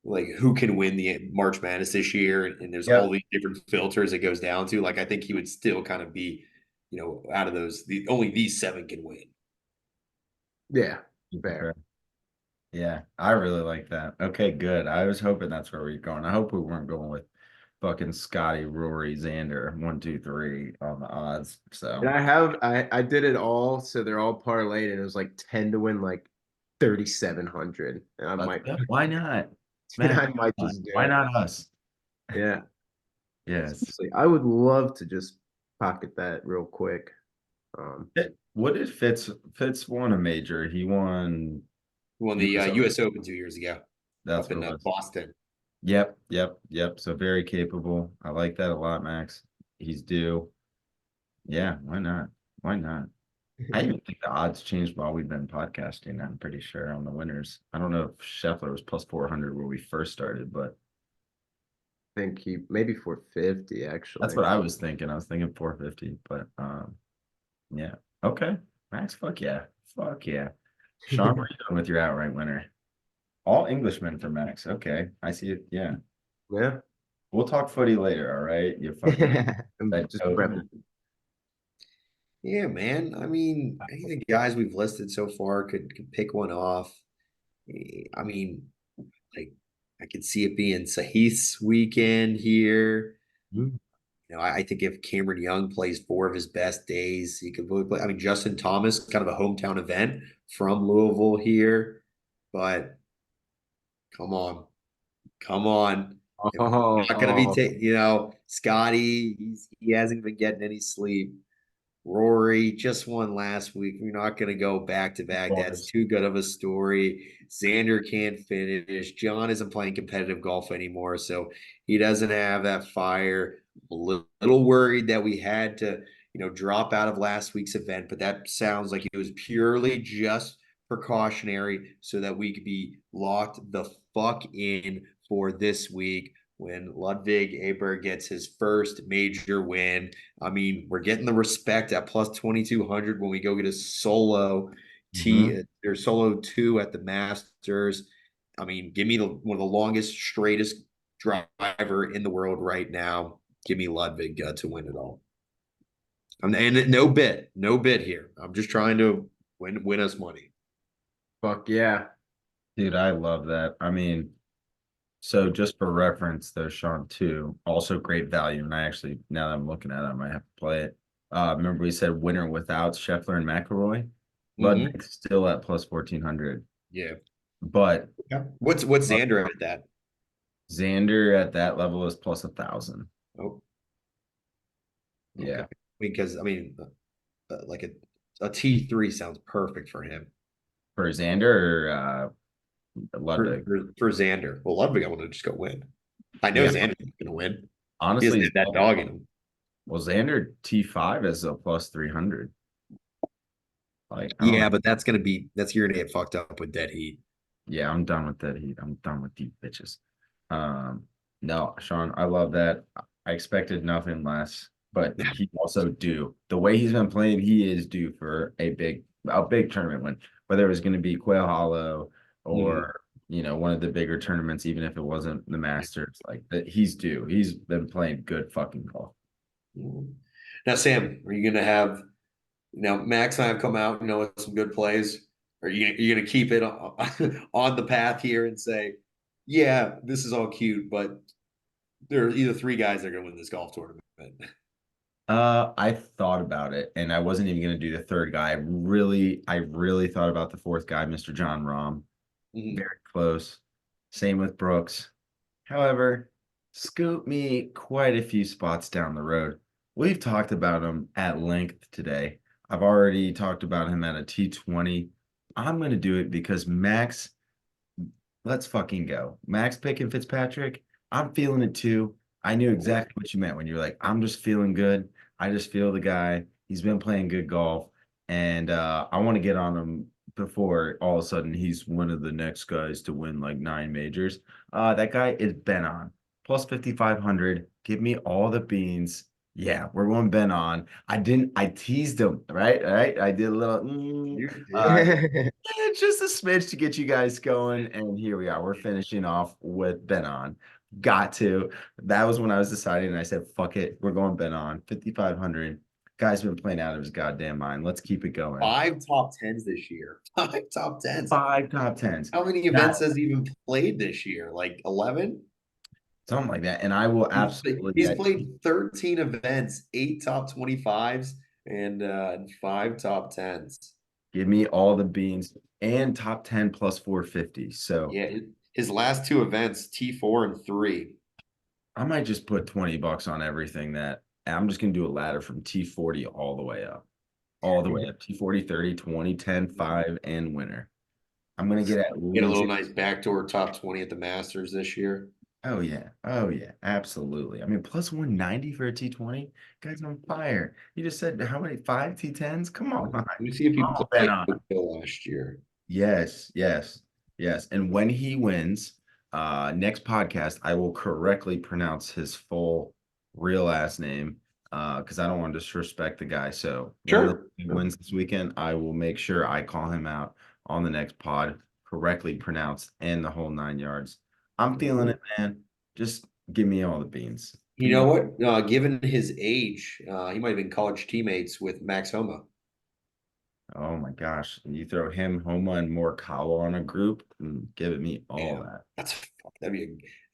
like who can win the March Madness this year, and there's all Yep. these different filters it goes down to. Like I think he would still kind of be, out of those, only these seven can win. yeah, fair. Yeah, I really like that. Okay, good. I was hoping that's where we're going. I hope we weren't going with fucking Scotty, Rory, Xander, 1, 2, 3 on the odds. And So I did it all, so they're all parlayed, and it was like 10 to win like 3,700. And I let's might go. Why not? I Matt, might come on. just do Why it. not us? Yeah. Yes. Seriously, I would love to just pocket that real quick. What did Fitz won a major? He won He won the US Open. U.S. Open 2 years ago That's up what in it was. Boston. Yep, yep, yep. So very capable. I like that a lot, Max. He's due. Yeah, why not? Why not? I even think the odds changed while we've been podcasting. I'm pretty sure on the winners. I don't know if Scheffler was plus 400 where we first started, but Think he maybe 450 that's actually. what I was thinking. I was thinking 450, but yeah. Okay. Max, fuck yeah. Fuck yeah. Sean, what are you doing with your outright winner? All Englishmen for Max. Okay. I see it. Yeah. Yeah. We'll talk footy later, all right? You fucking I'm that just coat. prepping. Yeah, man. I mean, I think the guys we've listed so far could pick one off. I mean, like I could see it being Sahith's weekend here. Mhm. I think if Cameron Young plays four of his best days, he could really play. I mean, Justin Thomas, kind of a hometown event from Louisville here, but come on, come on. If we're not going to be, Oh, Scotty, he hasn't been getting any sleep. Rory just won last week. We're not going to go back to back. That's Bars. too good of a story. Xander can't finish. John isn't playing competitive golf anymore, so he doesn't have that fire. A little worried that we had to, drop out of last week's event, but that sounds like it was purely just precautionary so that we could be locked the fuck in for this week when Ludwig Aberg gets his first major win. I mean, we're getting the respect at plus 2,200 when we go get a solo Mhm. or solo two at the Masters. I mean, give me one of the longest, straightest driver in the world right now. Give me Ludwig to win it all. And no bid here. I'm just trying to win us money. fuck yeah. Dude, I love that. I mean, so just for reference, there's Sean too. Also great value. And I actually, now that I'm looking at it, I might have to play it. Remember we said winner without Scheffler and McElroy? Mm-hmm. Ludwig's still at plus 1400. Yeah. But Yeah. What's Xander at that? Xander at that level is plus 1,000. Oh, okay. Yeah. Because I mean, like a T3 sounds perfect for him. For Xander or For, Ludwig. for, for Xander. Well, Ludwig, I want to just go win. I know Yeah. Xander's going to win. He doesn't Honestly, have that dog in him. well, Xander T5 is a plus 300. Like, I don't Yeah, know. but that's you're going to get fucked up with dead heat. Yeah, I'm done with that heat. I'm done with deep bitches. Um, no, Sean, I love that. I expected nothing less, but he also due. The way he's been playing, he is due for a big tournament win, whether it was going to be Quail Hollow Mhm. or one of the bigger tournaments, even if it wasn't the Masters. Like that, he's due. He's been playing good fucking golf. Mhm. Now, Sam, are you going to have Max and I have come out, with some good plays? Are you going to keep it on the path here and say, yeah, this is all cute, but there are either three guys that are going to win this golf tournament. I thought about it, and I wasn't even gonna do the third guy. I really thought about the fourth guy, Mr. John Rahm. Mhm. Very close. Same with Brooks. However, scoot me quite a few spots down the road. We've talked about him at length today. I've already talked about him at a T20. I'm gonna do it because Max, let's fucking go. Max picking Fitzpatrick. I'm feeling it too. I knew exactly what you meant when you were like, I'm just feeling good. I just feel the guy. He's been playing good golf. And I want to get on him before all of a sudden he's one of the next guys to win like 9 majors. That guy is Ben on plus 5,500. Give me all the beans. Yeah, we're going Ben on. I teased him, right? All right. I did a little, You uh, did. just a smidge to get you guys going. And here we are. We're finishing off with Ben on. Got to. That was when I was deciding, and I said, fuck it. We're going Ben on. 5,500. Guy's been playing out of his goddamn mind. Let's keep it going. Five top tens this year. Five top tens. 5 top 10s. How many events Now, has he even played this year? Like 11? something like that. And I will absolutely He's bet. played 13 events, 8 top 25s, and 5 top 10s. Give me all the beans and top 10 plus 450. So Yeah, his last two events, T4 and 3. I might just put 20 bucks on everything that I'm just going to do a ladder from T40 all the way up. All the way up. T40, 30, 20, 10, 5, and winner. I'm going to get at Get a least. little nice backdoor top 20 at the Masters this year. Oh, yeah. Oh, yeah. Absolutely. I mean, plus 190 for a T20. Guy's on fire. You just said how many? 5 T10s? Come on. Let me see if he Oh, played bet like on. Phil last year. Yes, yes, yes. And when he wins, next podcast, I will correctly pronounce his full real last name, because I don't want to disrespect the guy. So when Sure. he wins this weekend, I will make sure I call him out on the next pod, correctly pronounced and the whole 9 yards. I'm feeling it, man. Just give me all the beans. Give You me know all. what? Given his age, he might have been college teammates with Max Homa. Oh my gosh. You throw him, Homa, and Morikawa on a group, give it me all Damn, that. that's that'd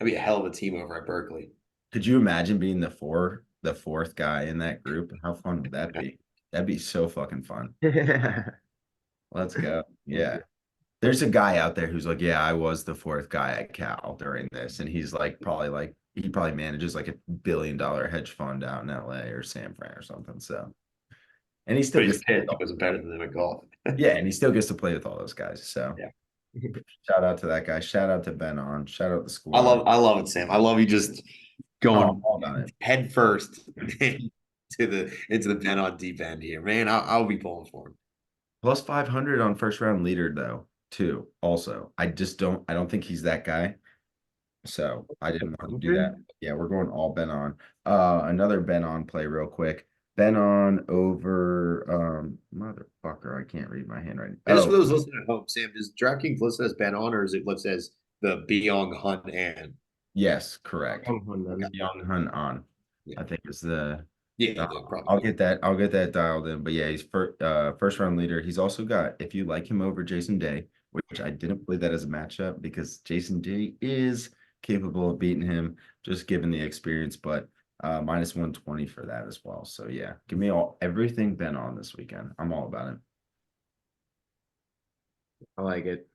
be a hell of a team over at Berkeley. Could you imagine being the fourth guy in that group? How fun would that be? That'd be so fucking fun. Let's go. Yeah. There's a guy out there who's like, yeah, I was the fourth guy at Cal during this. And he's like, he probably manages like $1 billion hedge fund out in LA or San Fran or something. So, and he still But he's gets to play pissed. with He all, wasn't better than them at golf. yeah, and he still gets to play with all those guys. So Yeah. shout out to that guy. Shout out to Ben on. Shout out the I squad. love I love it, Sam. I love you just Oh, going all about it. head first into the pen on deep end here. Man, I'll be pulling for him. Plus 500 on first round leader though, too. Also, I don't think he's that guy. So I didn't want to do that. Yeah, we're going all Ben on. Another Ben on play real quick. Ben on over motherfucker. I can't read my handwriting. And just for Oh, those listening at home, Sam, does DraftKings list as Ben on or is it listed as the Byung Hun An? yes, correct. Okay. Young Hun on. Yeah. I think is the Yeah, I'll probably. get that. I'll get that dialed in. But yeah, he's first round leader. He's also got, if you like him over Jason Day, which I didn't play that as a matchup because Jason Day is capable of beating him, just given the experience, but minus 120 for that as well. So yeah, give me everything Ben on this weekend. I'm all about it. I like it.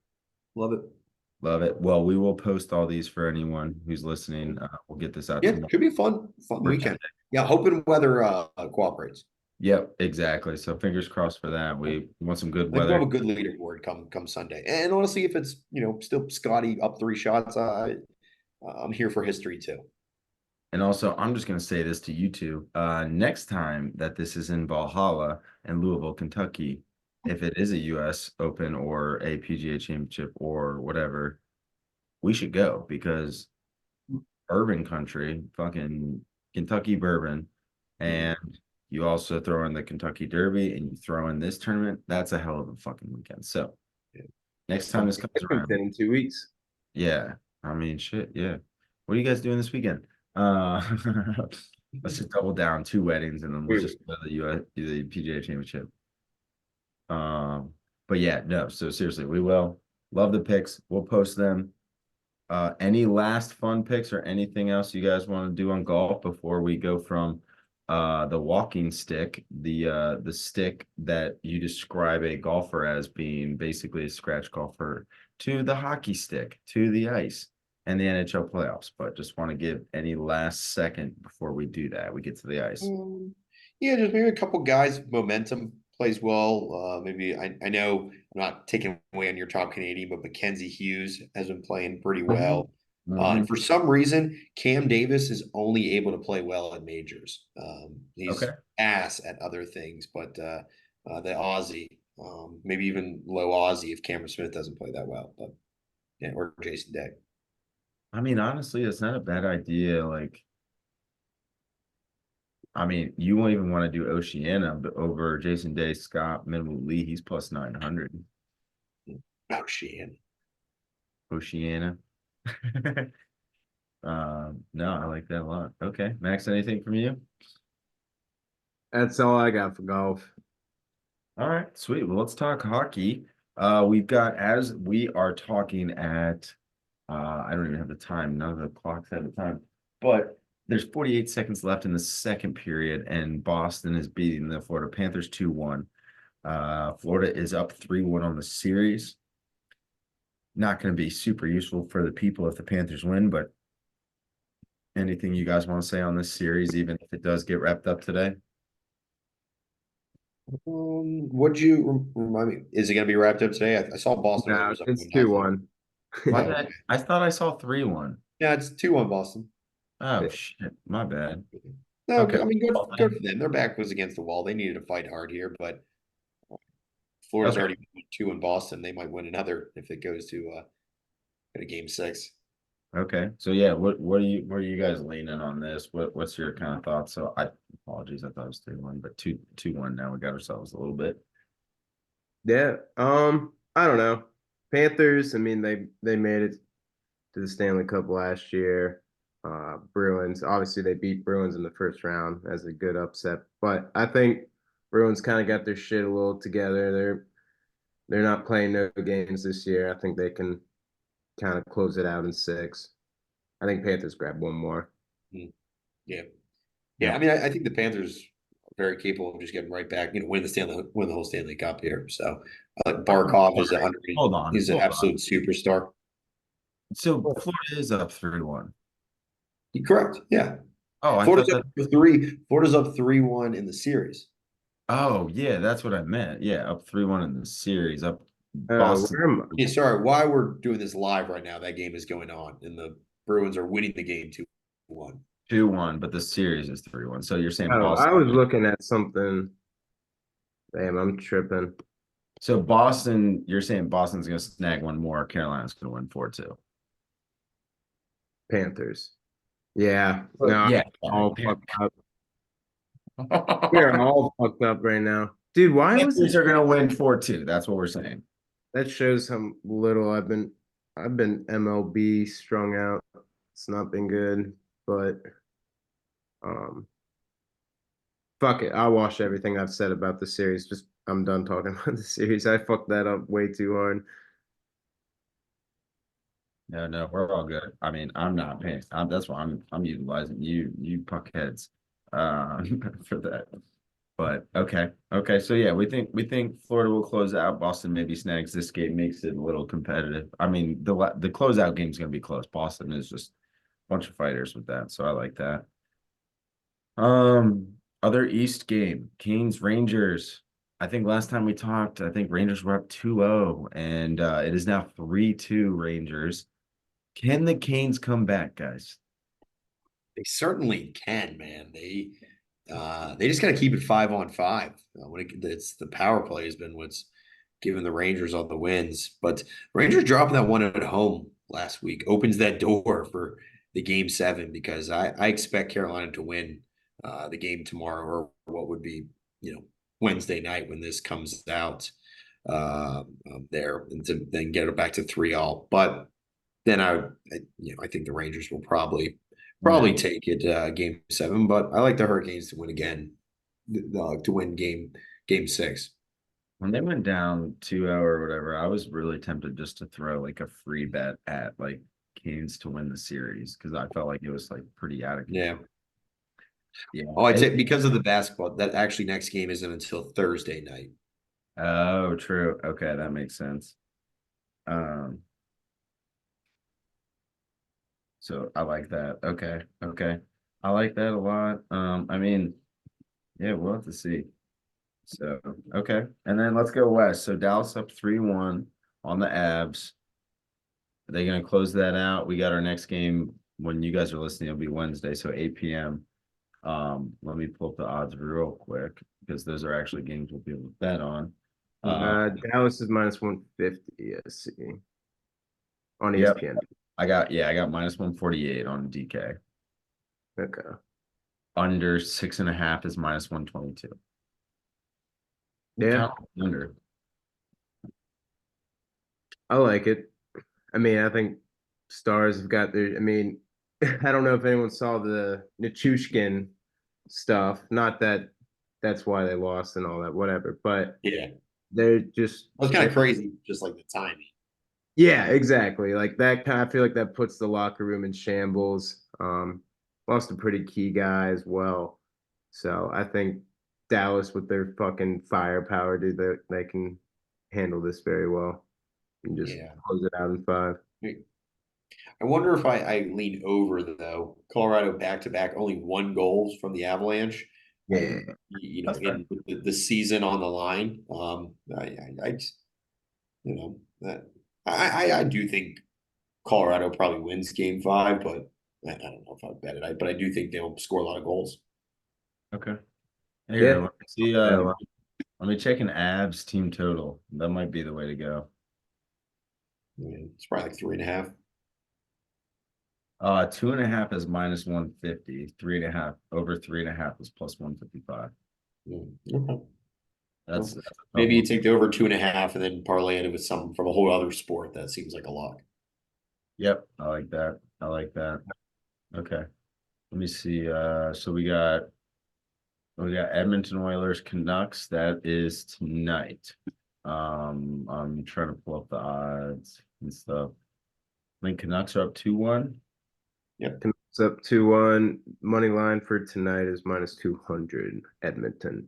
Love it. Love it. Well, we will post all these for anyone who's listening. We'll get this out Yeah, tomorrow. should be a fun Or weekend. Yeah, hoping weather cooperates. Yep, exactly. So fingers crossed for that. We want some good Like we'll weather. have a good leaderboard come Sunday. And honestly, if it's still Scotty up 3 shots, I'm here for history too. And also, I'm just going to say this to you two. Next time that this is in Valhalla and Louisville, Kentucky, if it is a US Open or a PGA Championship or whatever, we should go because bourbon country, fucking Kentucky bourbon. And you also throw in the Kentucky Derby and you throw in this tournament. That's a hell of a fucking weekend. So next time this comes around, In 2 weeks. yeah, I mean, shit, yeah. What are you guys doing this weekend? Let's just double down 2 weddings and then let's just go to the PGA Championship. But yeah, no. So seriously, we will love the picks. We'll post them. Any last fun picks or anything else you guys want to do on golf before we go from the walking stick, the stick that you describe a golfer as being basically a scratch golfer, to the hockey stick, to the ice, and the NHL playoffs. But just want to give any last second before we do that. We get to the ice. Yeah, just maybe a couple guys. Momentum plays well. Maybe I know I'm not taking away on your top Canadian, but Mackenzie Hughes has been playing pretty well. And for some reason, Cam Davis is only able to play well at majors. He's Okay. ass at other things, but the Aussie, maybe even low Aussie if Cameron Smith doesn't play that well, but yeah, or Jason Day. I mean, honestly, it's not a bad idea. Like, I mean, you won't even want to do Oceania over Jason Day, Scott, Minimal Lee. He's plus 900. Oh, Sheehan. Oceania. No, I like that a lot. Okay, Max, anything from you? That's all I got for golf. All right, sweet. Well, let's talk hockey. We've got, as we are talking at, I don't even have the time. None of the clocks have the time, but there's 48 seconds left in the second period, and Boston is beating the Florida Panthers 2-1. Florida is up 3-1 on the series. Not going to be super useful for the people if the Panthers win, but anything you guys want to say on this series, even if it does get wrapped up today? Would you remind me? Is it going to be wrapped up today? I saw Boston No, was up it's 1-0. 2-1. I thought I saw 3-1. Yeah, it's 2-1 Boston. Oh shit, my bad. No, Okay. I mean good for them. Their back was against the wall. They needed to fight hard here, but Florida's Okay. already won 2 in Boston. They might win another if it goes to a game 6. Okay. So yeah, what are you guys leaning on this? What's your kind of thoughts? So I apologies, I thought it was 3-1, but 2-1 now. We got ourselves a little bit. Yeah. I don't know. Panthers, I mean, they made it to the Stanley Cup last year. Bruins, obviously they beat Bruins in the first round as a good upset, but I think Bruins kind of got their shit a little together. They're not playing no games this year. I think they can kind of close it out in 6. I think Panthers grab one more. Yeah. Yeah. Yep. I mean, I think the Panthers are very capable of just getting right back, win the whole Stanley Cup here. So Barkov is Hold on. he's an absolute superstar. So Florida is up 3-1. Correct. Yeah. Oh, I thought that. Florida's up 3-1 in the series. Oh, yeah, that's what I meant. Yeah, up 3-1 in the series. Up Boston. Where am I? Yeah, sorry. Why we're doing this live right now, that game is going on, and the Bruins are winning the game 2-1. 2-1, but the series is 3-1. So you're saying Oh, I Boston. was looking at something. Damn, I'm tripping. So Boston, you're saying Boston's going to snag one more. Carolina's going to win 4-2. Panthers. Yeah. No, Yeah. all fucked up. We're all fucked up right now. Dude, why was Panthers are going to win 4-2. That's what we're saying. that shows how little I've been MLB strung out. It's not been good, but fuck it. I'll wash everything I've said about the series. Just I'm done talking about the series. I fucked that up way too hard. No, we're all good. I mean, I'm not paying. That's why I'm utilizing you puckheads, for that. But okay. So yeah, we think Florida will close out. Boston maybe snags this game, makes it a little competitive. I mean, the closeout game is going to be close. Boston is just a bunch of fighters with that, so I like that. Other East game, Canes Rangers. I think last time we talked, I think Rangers were up 2-0, and it is now 3-2 Rangers. Can the Canes come back, guys? They certainly can, man. They just got to keep it 5-on-5. It's the power play has been what's given the Rangers all the wins. But Rangers dropping that one at home last week opens that door for the game 7 because I expect Carolina to win the game tomorrow or what would be Wednesday night when this comes out there and to then get it back to 3-all. But then I think the Rangers will probably take it game 7, but I like the Hurricanes to win again, to win game 6. When they went down 2-0 or whatever, I was really tempted just to throw like a free bet at like Canes to win the series because I felt like it was like pretty out of control. Yeah. Yeah. Oh, I'd say because of the basketball, that actually next game isn't until Thursday night. Oh, true. Okay, that makes sense. Um, so I like that. Okay, okay. I like that a lot. I mean, yeah, we'll have to see. So, okay. And then let's go west. So Dallas up 3-1 on the Avs. Are they gonna close that out? We got our next game when you guys are listening, it'll be Wednesday, so 8 p.m. Let me pull up the odds real quick because those are actually games we'll be able to bet on. Dallas is minus 150. I see on Yep. ESPN. I got minus 148 on DK. Okay. Under 6.5 is minus 122. Yeah, Count under. I like it. I mean, I think Stars have got their. I mean, I don't know if anyone saw the Nichushkin stuff. Not that that's why they lost and all that, whatever. But Yeah. they're just. That was kind of crazy, just like the timing. Yeah, exactly. Like that kind of, I feel like that puts the locker room in shambles. Lost a pretty key guy as well. So I think Dallas with their fucking firepower, dude, they can handle this very well and just Yeah. close it out in 5. I wonder if I lean over though. Colorado back to back, only 1 goals from the Avalanche. Yeah. That's fair. In the season on the line. You know that I do think Colorado probably wins Game 5, but I don't know if I bet it. But I do think they'll score a lot of goals. Okay. Yeah. Here, let me see. Yeah. Let me check an abs team total. That might be the way to go. I mean, it's probably like 3.5. 2.5 is minus 150. 3.5 over 3.5 is plus 155. Okay. That's Well, a tough maybe you one. take the over 2.5 and then parlay it with something from a whole other sport. That seems like a lock. Yep, I like that. I like that. Okay. Let me see. So we got Edmonton Oilers Canucks. That is tonight. I'm trying to pull up the odds and stuff. I think Canucks are up 2-1. Yep. It's up 2-1. Money line for tonight is minus 200 Edmonton.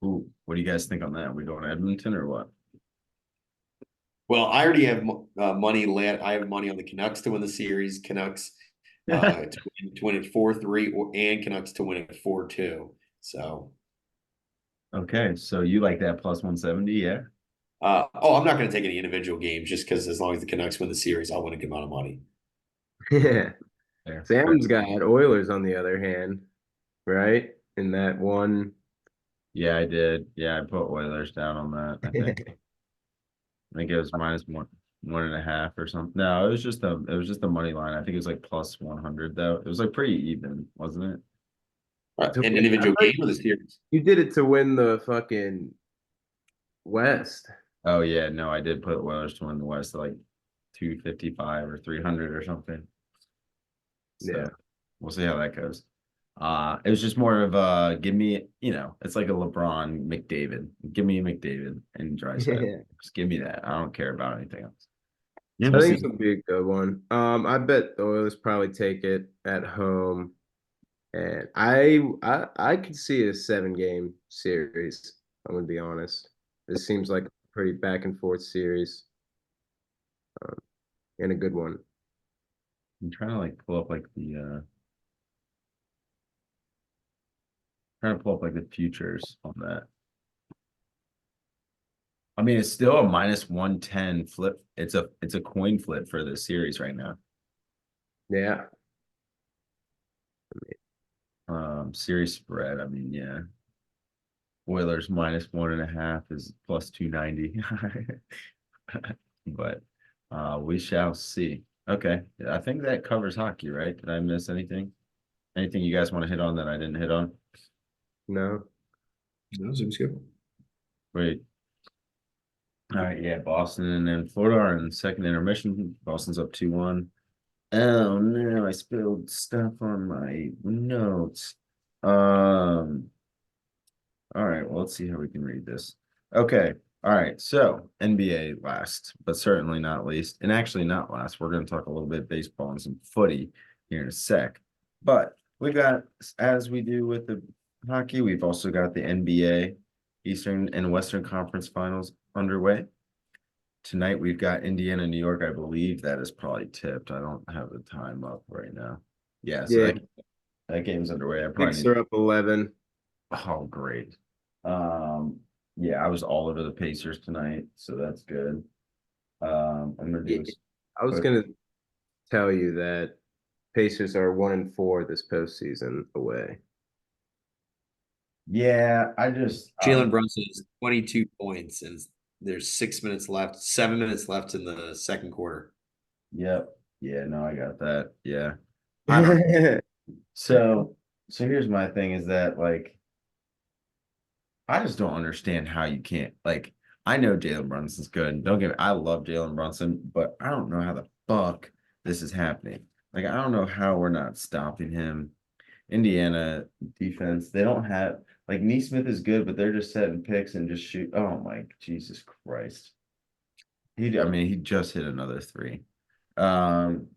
Ooh, what do you guys think on that? We going to Edmonton or what? Well, I already have money. I have money on the Canucks to win the series. Canucks to win it 4-3, and Canucks to win it 4-2. So, Okay, so you like that plus 170, yeah? I'm not going to take any individual games just because as long as the Canucks win the series, I'll win a good amount of money. Yeah. Fair, fair. Sam's got Oilers on the other hand, right? In that one. Yeah, I did. Yeah, I put Oilers down on that, I think. I think it was minus 1.5 or something. No, it was just a money line. I think it was like plus 100 though. It was like pretty even, wasn't it? An I individual thought game or the series? you did it to win the fucking West. Oh yeah, no, I did put Oilers to win the West at like 255 or 300 or something. Yeah. So we'll see how that goes. It was just more of give me, it's like a LeBron McDavid. Give me a McDavid and Drysdale. Yeah. Just give me that. I don't care about anything else. I We'll think see. this will be a good one. I bet the Oilers probably take it at home, and I could see a 7-game series. I'm gonna be honest. This seems like a pretty back and forth series, um, and a good one. I'm trying to like pull up like the futures on that. I mean, it's still a minus 110 flip. It's a coin flip for the series right now. Yeah, Series spread. I mean, yeah. Oilers minus 1.5 is plus 290. But we shall see. Okay. I think that covers hockey, right? Did I miss anything? Anything you guys want to hit on that I didn't hit on? no, No, seems good. Wait. All right, yeah, Boston and then Florida are in second intermission. Boston's up 2-1. Oh no, I spilled stuff on my notes. All right, well, let's see how we can read this. Okay, All right, so NBA last, but certainly not least, and actually not last. We're going to talk a little bit baseball and some footy here in a sec. But we've got, as we do with the hockey, we've also got the NBA Eastern and Western Conference Finals underway. Tonight we've got Indiana, New York. I believe that is probably tipped. I don't have the time up right now. Yeah, so Yeah, that game's underway. I probably Knicks need. are up 11. Oh, great. Um, yeah, I was all over the Pacers tonight, so that's good. I'm gonna Yeah, do I was quick. gonna tell you that Pacers are 1-4 this postseason away. Yeah, I just Jalen Brunson has 22 points, and there's 6 minutes left, 7 minutes left in the second quarter. yep. Yeah, no, I got that. Yeah. I don't so so here's my thing is that like I just don't understand how you can't like I know Jalen Brunson's good. Don't get me, I love Jalen Brunson, but I don't know how the fuck this is happening. Like I don't know how we're not stopping him. Indiana defense, they don't have like Neesmith is good, but they're just setting picks and just shoot. Oh my Jesus Christ. I mean, he just hit another three. Um,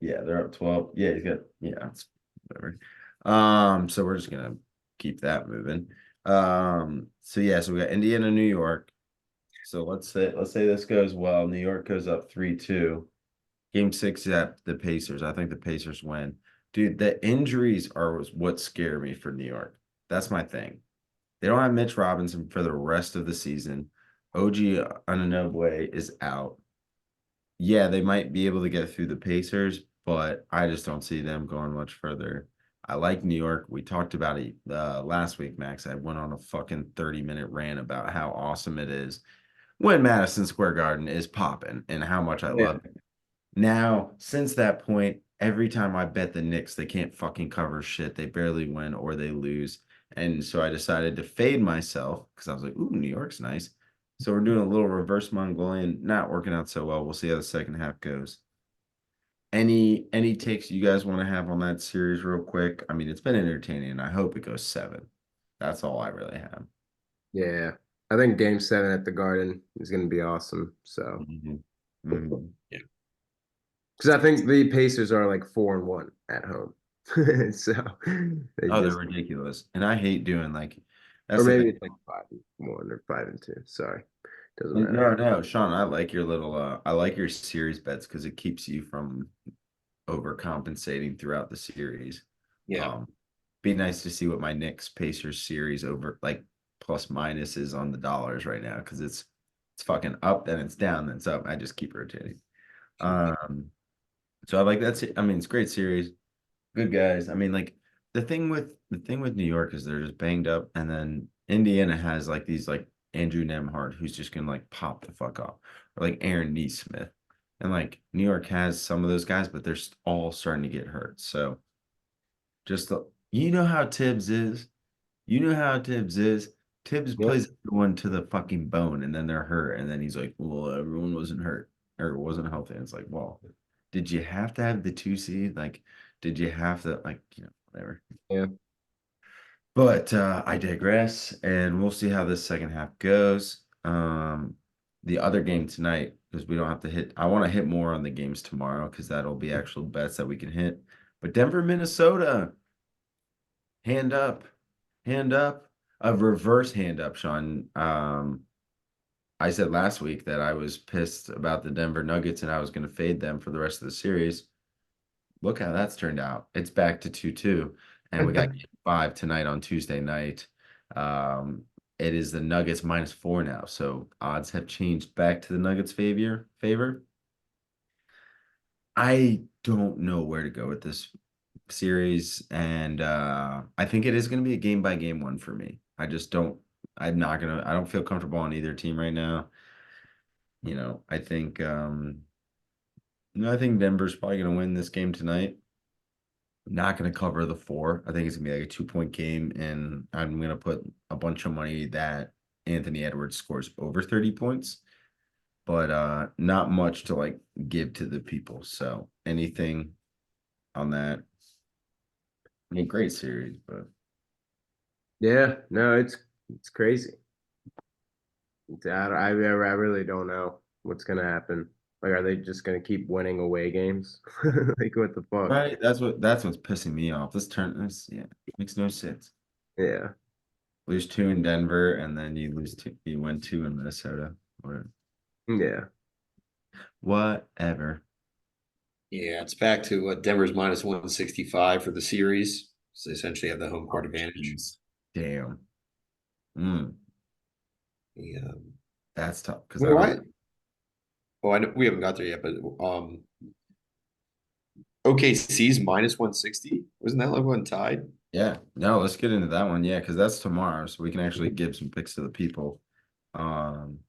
yeah, they're up 12. Yeah, he's got it's whatever. So we're just gonna keep that moving. So yeah, so we got Indiana, New York. So let's say this goes well. New York goes up 3-2. Game six at the Pacers. I think the Pacers win. Dude, the injuries are what scare me for New York. That's my thing. They don't have Mitch Robinson for the rest of the season. OG Anunoby is out. Yeah, they might be able to get through the Pacers, but I just don't see them going much further. I like New York. We talked about it last week, Max. I went on a fucking 30-minute rant about how awesome it is when Madison Square Garden is popping and how much I Yeah. love it. Now, since that point, every time I bet the Knicks, they can't fucking cover shit. They barely win or they lose. And so I decided to fade myself because I was like, ooh, New York's nice. So we're doing a little reverse Mongolian, not working out so well. We'll see how the second half goes. Any takes you guys want to have on that series real quick? I mean, it's been entertaining, and I hope it goes seven. That's all I really have. Yeah. I think game 7 at the Garden is going to be awesome. So, Mhm. Mhm. Yeah. because I think the Pacers are like 4-1 at home. So they Oh, they're just, ridiculous. And I hate doing like or that's the thing. maybe it's like 5-1 or 5-2. Sorry. Doesn't matter. No, Sean, I like your little I like your series bets because it keeps you from overcompensating throughout the series. Yeah. Um, be nice to see what my Knicks Pacers series over like plus minus is on the dollars right now because it's fucking up, then it's down, then it's up. I just keep rotating. So I like that. I mean, it's a great series, good guys. I mean, like the thing with New York is they're just banged up, and then Indiana has like these like Andrew Nemhard who's just gonna like pop the fuck off, or like Aaron Neesmith, and like New York has some of those guys, but they're all starting to get hurt. So just you know how Tibbs is. You know how Tibbs is. Tibbs Yep. plays everyone to the fucking bone, and then they're hurt, and then he's like, "Well, everyone wasn't hurt or wasn't healthy." And it's like, well, did you have to have the two seed? Like, did you have to like, whatever. Yeah. But I digress, and we'll see how this second half goes. The other game tonight, because we don't have to hit. I want to hit more on the games tomorrow because that'll be actual bets that we can hit. But Denver, Minnesota, hand up, hand up, a reverse hand up, Sean. I said last week that I was pissed about the Denver Nuggets and I was going to fade them for the rest of the series. Look how that's turned out. It's back to 2-2, and we got game 5 tonight on Tuesday night. It is the Nuggets -4 now, so odds have changed back to the Nuggets' favor. I don't know where to go with this series, and I think it is going to be a game by game one for me. I don't feel comfortable on either team right now. I think Denver's probably going to win this game tonight. Not going to cover the 4. I think it's going to be like a 2-point game, and I'm going to put a bunch of money that Anthony Edwards scores over 30 points, but not much to like give to the people. So anything on that? I mean, great series, but Yeah. No, it's crazy. I really don't know what's gonna happen. Like, are they just gonna keep winning away games? Like, what the fuck? Right? That's what's pissing me off. This yeah, makes no sense. Yeah. Lose two in Denver, and then you win two in Minnesota. Yeah. Whatever. Yeah, it's back to Denver's minus 165 for the series. So they essentially have the home court Oh, advantage. jeez. Damn. Mm, Yeah. that's tough because I Wait, would. what? Oh, we haven't got there yet, but OKC's minus 160. Wasn't that like one tied? Yeah, no, let's get into that one. Yeah, because that's tomorrow, so we can actually give some picks to the people. Um,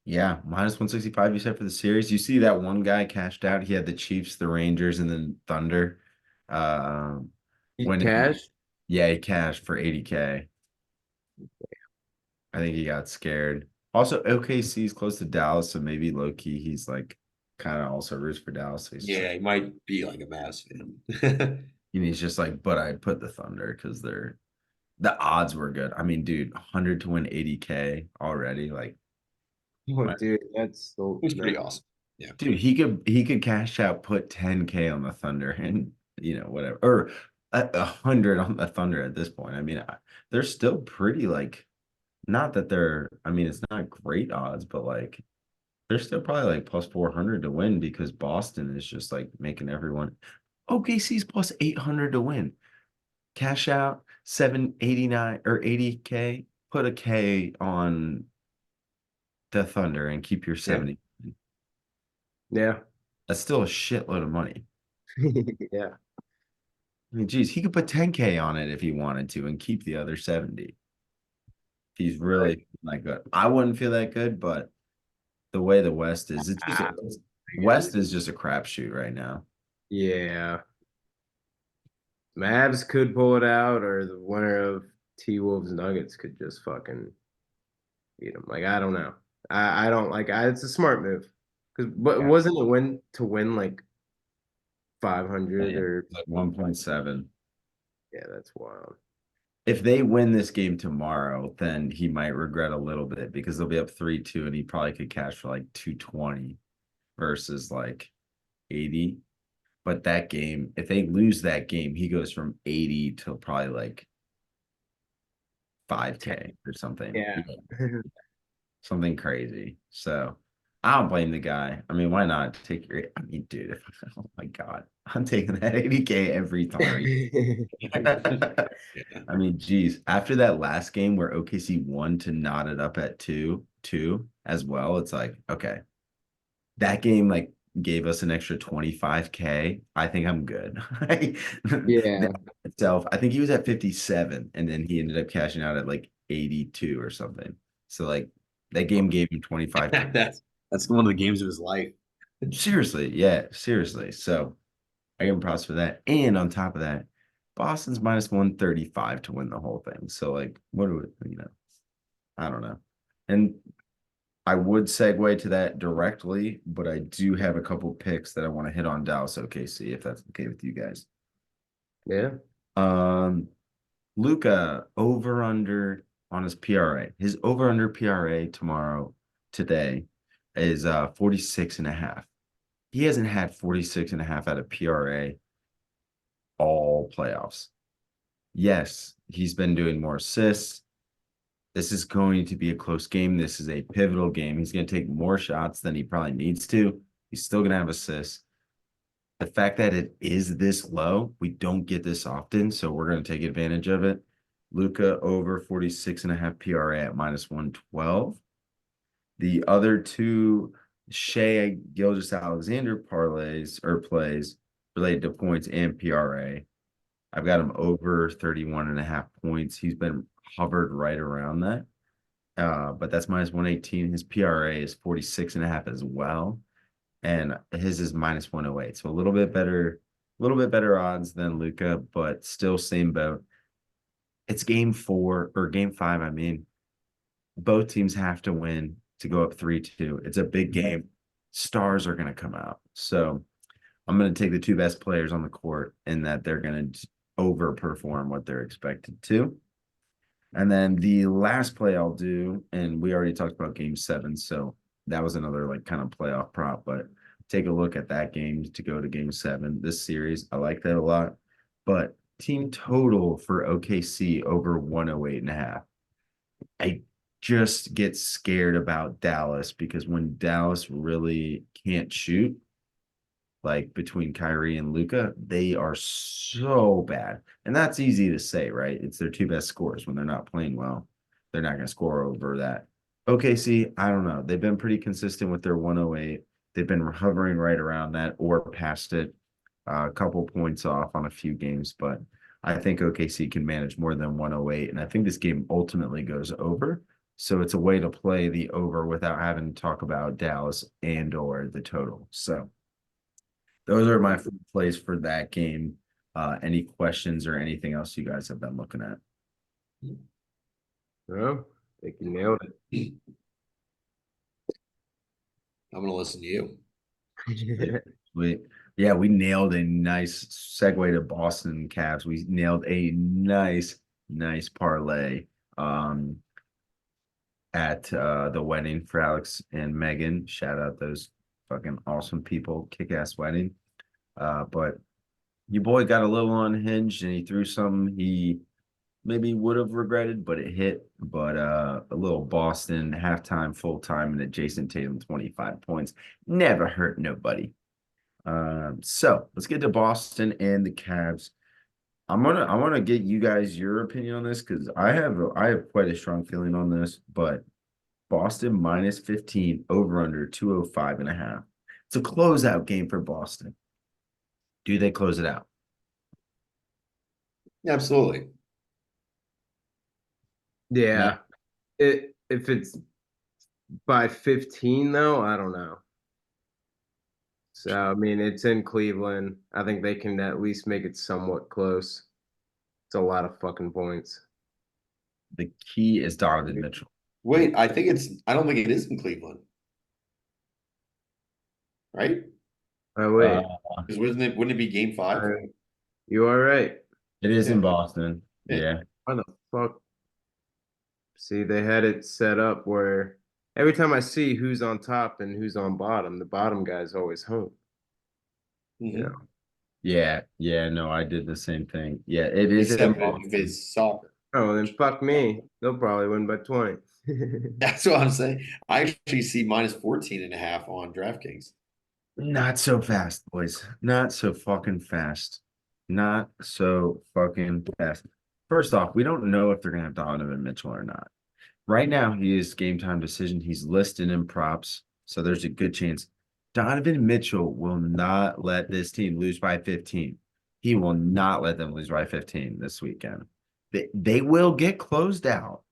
yeah, minus 165 you said for the series. You see that one guy cashed out. He had the Chiefs, the Rangers, and then Thunder. Um, He when cashed? yeah, he cashed for 80K. I think he got scared. Also, OKC is close to Dallas, so maybe low key he's like kind of also roots for Dallas. So he's just like, Yeah, he might be like a Mavs fan. and he's just like, but I put the Thunder because the odds were good. I mean, dude, 100 to win 80K already. Like, Oh, dude, that's so It was no. pretty awesome. Yeah. dude, he could cash out, put 10K on the Thunder, and whatever, or 100 on the Thunder at this point. I mean, they're still pretty like, not that they're. I mean, it's not great odds, but like they're still probably like plus 400 to win because Boston is just like making everyone. OKC's plus 800 to win. Cash out 789 or 80K. Put a K on the Thunder and keep your Yeah. 70. Yeah. That's still a shitload of money. Yeah. I mean, geez, he could put 10K on it if he wanted to and keep the other 70. He's Right. really like good. I wouldn't feel that good, but the way the West is, Ah, West is just a crapshoot right now. yeah. Mavs could pull it out, or the winner of T Wolves Nuggets could just fucking beat them. Like, I don't know. I don't like. It's a smart move because, but Yeah. wasn't it win to win like 500 Yeah, or like 1.7. yeah, that's wild. If they win this game tomorrow, then he might regret a little bit because they'll be up 3-2 and he probably could cash for like 220 versus like 80. But that game, if they lose that game, he goes from 80 to probably like 5K or something. Yeah. Yeah, something crazy. So I don't blame the guy. I mean, why not take your, I mean, dude, oh my God, I'm taking that 80K every time. Yeah. I mean, geez, after that last game where OKC won to knot it up at 2-2 as well, it's like, okay, that game like gave us an extra 25K. I think I'm good. Yeah. Itself, I think he was at 57 and then he ended up cashing out at like 82 or something. So like that game gave him 25K. That's one of the games of his life. Seriously, yeah, seriously. So I give him props for that. And on top of that, Boston's minus 135 to win the whole thing. So like, what do we, I don't know. And I would segue to that directly, but I do have a couple picks that I want to hit on Dallas OKC, if that's okay with you guys. Yeah. Um, Luca over under on his PRA. His over under PRA today is 46 and a half. He hasn't had 46 and a half out of PRA all playoffs. Yes, he's been doing more assists. This is going to be a close game. This is a pivotal game. He's going to take more shots than he probably needs to. He's still going to have assists. The fact that it is this low, we don't get this often, so we're going to take advantage of it. Luca over 46 and a half PRA at minus 112. The other two, Shea Gilgeous-Alexander parlays or plays related to points and PRA. I've got him over 31 and a half points. He's been hovered right around that. But that's minus 118. His PRA is 46 and a half as well. And his is minus 108. So a little bit better odds than Luca, but still same boat. It's game 4 or game 5. I mean, both teams have to win to go up 3-2. It's a big game. Stars are going to come out. So I'm going to take the two best players on the court and that they're going to overperform what they're expected to. And then the last play I'll do, and we already talked about game 7, so that was another like kind of playoff prop, but take a look at that game to go to game 7 this series. I like that a lot. But team total for OKC over 108.5. I just get scared about Dallas because when Dallas really can't shoot, like between Kyrie and Luca, they are so bad. And that's easy to say, right? It's their two best scorers when they're not playing well. They're not going to score over that. OKC, I don't know. They've been pretty consistent with their 108. They've been hovering right around that or past it, a couple points off on a few games, but I think OKC can manage more than 108. And I think this game ultimately goes over. So it's a way to play the over without having to talk about Dallas and or the total. So those are my plays for that game. Any questions or anything else you guys have been looking at? No, I think you nailed I'm going to listen to you. it. We nailed a nice segue to Boston Cavs. We nailed a nice parlay at the wedding for Alex and Megan. Shout out those fucking awesome people, kick-ass wedding. But your boy got a little unhinged and he threw some he maybe would have regretted, but it hit. But a little Boston halftime, full time, and adjacent Tatum 25 points never hurt nobody. So let's get to Boston and the Cavs. I want to get you guys your opinion on this because I have quite a strong feeling on this, but Boston minus 15 over under 205.5. It's a closeout game for Boston. Do they close it out? Absolutely. Yeah. If it's by 15 though, I don't know. So I mean it's in Cleveland. I think they can at least make it somewhat close. It's a lot of fucking points. The key is Donovan Mitchell. Wait, I don't think it is in Cleveland. Right? Oh wait. Because wouldn't it be game 5? You are right. It is in Boston. Yeah. Why the fuck? See, they had it set up where every time I see who's on top and who's on bottom, the bottom guy's always home. Mm-hmm. You know? Yeah, no, I did the same thing. Yeah, it is Except if it's soccer. Oh, then fuck me. They'll probably win by 20. That's what I'm saying. I actually see minus 14.5 on DraftKings. Not so fast, boys. Not so fucking fast. Not so fucking fast. First off, we don't know if they're gonna have Donovan Mitchell or not. Right now, he is game time decision. He's listed in props, so there's a good chance Donovan Mitchell will not let this team lose by 15. He will not let them lose by 15 this weekend. They will get closed out.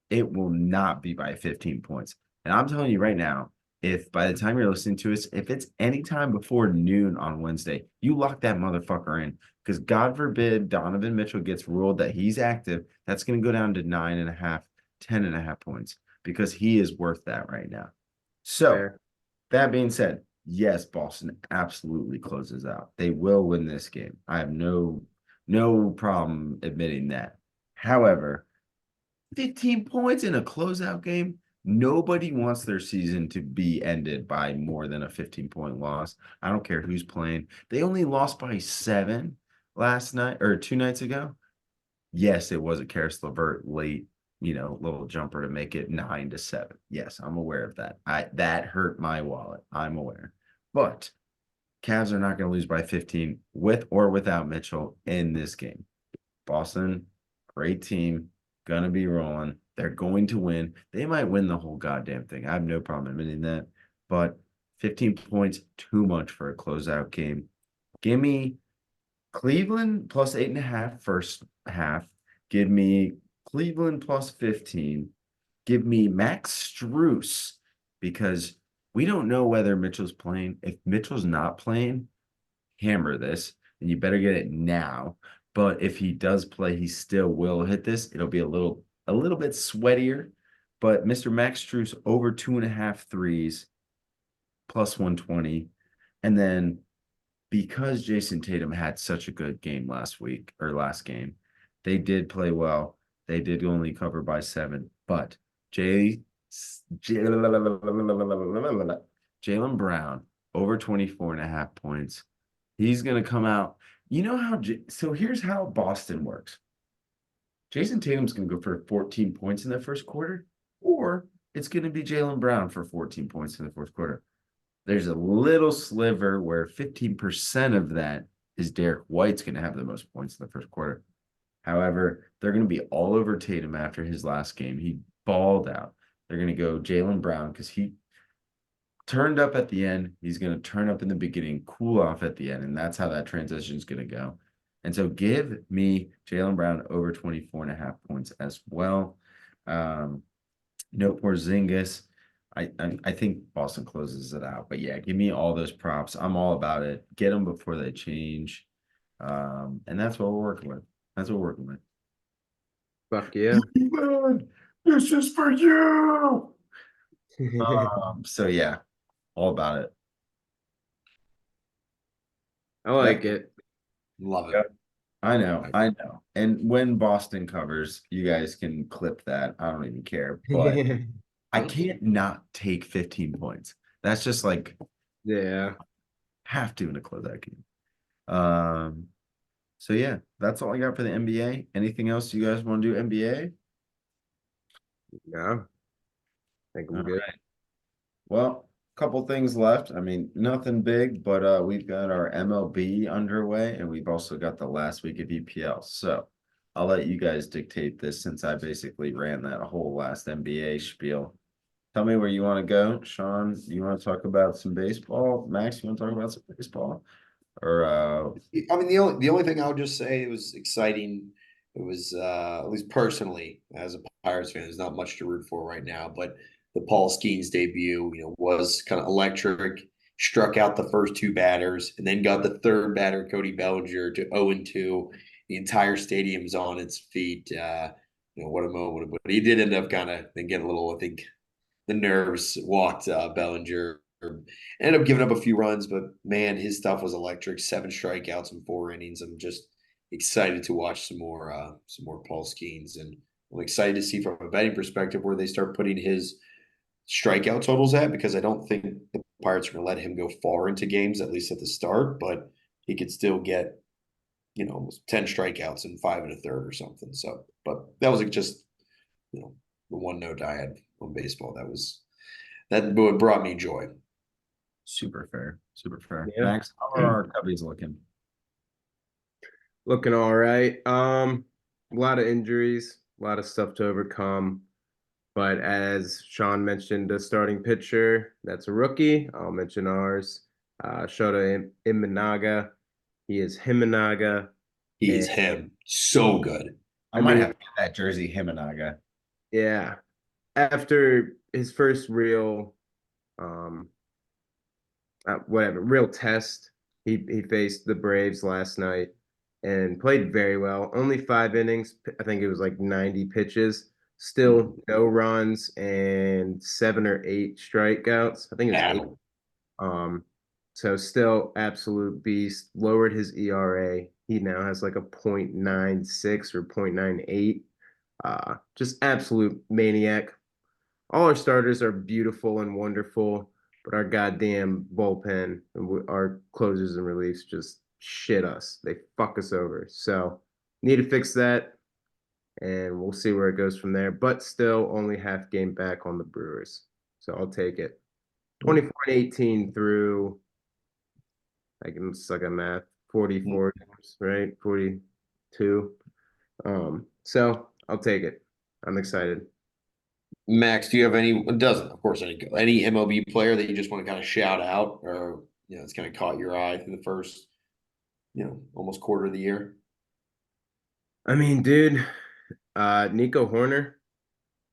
It will not be by 15 points. And I'm telling you right now, if by the time you're listening to us, if it's any time before noon on Wednesday, you lock that motherfucker in. Because God forbid Donovan Mitchell gets ruled that he's active, that's going to go down to 9.5, 10.5 points because he is worth that right now. So Fair. that being said, yes, Boston absolutely closes out. They will win this game. I have no problem admitting that. However, 15 points in a closeout game. Nobody wants their season to be ended by more than a 15-point loss. I don't care who's playing. They only lost by 7 last night or 2 nights ago. Yes, it was a Karis LeVert late, little jumper to make it 9-7. Yes, I'm aware of that. That hurt my wallet. I'm aware. But Cavs are not going to lose by 15 with or without Mitchell in this game. Boston, great team. Gonna be rolling. They're going to win. They might win the whole goddamn thing. I have no problem admitting that. But 15 points, too much for a closeout game. Give me Cleveland plus 8.5 first half. Give me Cleveland plus 15. Give me Max Strus because we don't know whether Mitchell's playing. If Mitchell's not playing, hammer this, and you better get it now. But if he does play, he still will hit this. It'll be a little bit sweatier. But Mr. Max Strus over 2.5 threes, plus 120. And then because Jason Tatum had such a good game last game, they did play well. They did only cover by 7, but Jalen Brown over 24.5 points. He's going to come out. You know how, so here's how Boston works. Jason Tatum's going to go for 14 points in the first quarter, or it's going to be Jalen Brown for 14 points in the fourth quarter. There's a little sliver where 15% of that is Derek White's going to have the most points in the first quarter. However, they're going to be all over Tatum after his last game. He balled out. They're going to go Jalen Brown because he turned up at the end. He's going to turn up in the beginning, cool off at the end, and that's how that transition is going to go. And so give me Jalen Brown over 24.5 points as well. No Porzingis. I think Boston closes it out. But yeah, give me all those props. I'm all about it. Get them before they change. And that's what we're working with. That's what we're working with. Fuck yeah. Man, this is for you. So yeah, all about it. I like it. Love it. Yep. I know. And when Boston covers, you guys can clip that. I don't even care. But I can't not take 15 points. That's just like Yeah. have to in a closeout game. So yeah, that's all I got for the NBA. Anything else you guys want to do NBA? No. I think I'm All good. right. Well, a couple things left. I mean, nothing big, but we've got our MLB underway, and we've also got the last week of EPL. So I'll let you guys dictate this since I basically ran that whole last NBA spiel. Tell me where you want to go. Sean, you want to talk about some baseball? Max, you want to talk about some baseball? Or I mean, the only thing I would just say, it was exciting. It was at least personally, as a Pirates fan, there's not much to root for right now. But the Paul Skeens debut, was kind of electric. Struck out the first two batters, and then got the third batter, Cody Bellinger, to 0-2. The entire stadium's on its feet. What a moment! But he did end up kind of then get a little, I think, the nerves walked Bellinger. Ended up giving up a few runs, but man, his stuff was electric. 7 strikeouts in 4 innings. I'm just excited to watch some more Paul Skeens, and I'm excited to see from a betting perspective where they start putting his strikeout totals at, because I don't think the Pirates are going to let him go far into games, at least at the start, but he could still get almost 10 strikeouts in 5 1/3 or something. So, but that was just the one note I had on baseball. That brought me joy. super fair, super fair. Yeah. Max, how are our Cubbies looking? Looking all right. A lot of injuries, a lot of stuff to overcome. But as Sean mentioned, the starting pitcher, that's a rookie. I'll mention ours. Shota Imanaga. He is Himanaga. He And is him. So good. I might have to get that jersey, Himanaga. yeah. After his first real real test, he faced the Braves last night and played very well. Only 5 innings. I think it was like 90 pitches. Still no runs and 7 or 8 strikeouts. I think it was 8. So still absolute beast. Lowered his ERA. He now has like a .96 or .98. Just absolute maniac. All our starters are beautiful and wonderful, but our goddamn bullpen, our closers and reliefs just shit us. They fuck us over. So need to fix that, and we'll see where it goes from there. But still only half game back on the Brewers. So I'll take it. 24-18 through, I can suck at math, 44 games, right? 42. So I'll take it. I'm excited. Max, do you have any? It doesn't, of course, any MLB player that you just want to kind of shout out, or it's kind of caught your eye through the first, almost quarter of the year? I mean, dude, Nico Horner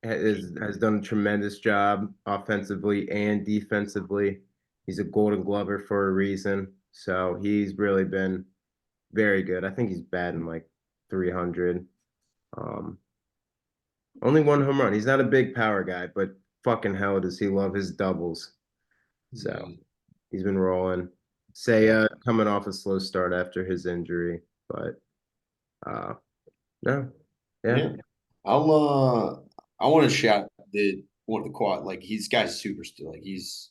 has done a tremendous job offensively and defensively. He's a Golden Glover for a reason, so he's really been very good. I think he's batting like 300. Um, Only one home run. He's not a big power guy, but fucking hell does he love his doubles. So he's been rolling. Seiya coming off a slow start after his injury, but no, yeah. I want to shout the one of the quad like he's guy's super still like he's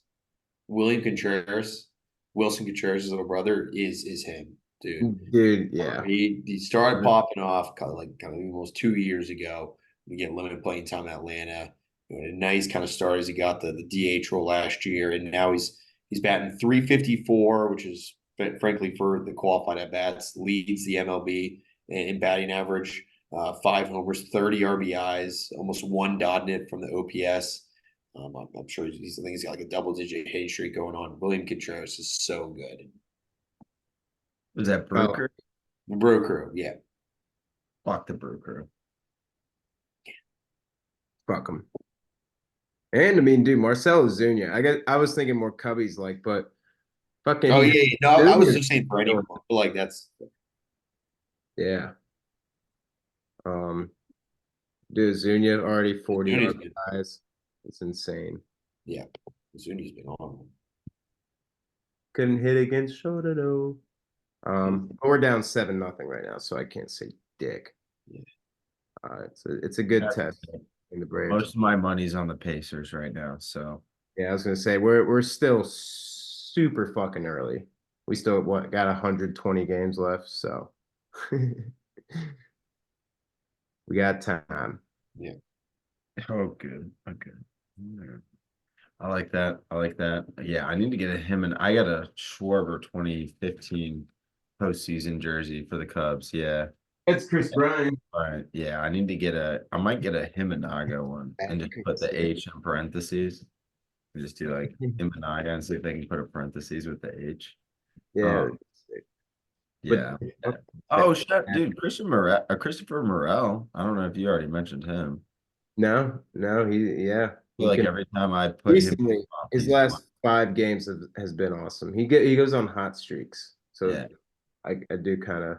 William Contreras, Wilson Contreras' little brother is him, dude. Dude, yeah. He started popping off kind of almost 2 years ago. We get limited playing time in Atlanta. A nice kind of start as he got the DH role last year, and now he's batting 354, which is frankly for the qualified at bats leads the MLB in batting average. 5 homers, 30 RBIs, almost one dot in it from the OPS. I'm sure I think he's got like a double-digit hitting streak going on. William Contreras is so good. Was that Oh, Broker? The Bro Crew, yeah. Fuck the Broker. fuck him. And I mean, dude, Marcell Ozuna. I was thinking more Cubbies like, but fucking Oh yeah, no, I was Ozuna- just saying for anyone, but like that's Yeah. Um, dude, Ozuna already 40 Zuna's been, RBIs. It's insane. yeah, Zuna's been on. Couldn't hit against Shota though. But we're down 7-0 right now, so I can't say dick. Yeah. It's a good That's test in the Braves. Most of my money's on the Pacers right now. So Yeah, I was gonna say we're still super fucking early. We still got 120 games left, so we got time. Yeah. oh good. Okay. Yeah. I like that. I like that. Yeah, I need to get him and I got a Schwarber 2015 postseason jersey for the Cubs. Yeah. That's Chris Bryant. All right. Yeah, I might get a Himanaga one and just put the H in parentheses. And just do like Himanaga and see if they can put a parentheses with the H. Yeah. Yeah. Oh shit, dude, Christopher Morel. I don't know if you already mentioned him. No, I he feel like can every time I put him recently off, his last 5 games has been awesome. He goes on hot streaks. So yeah, I do kind of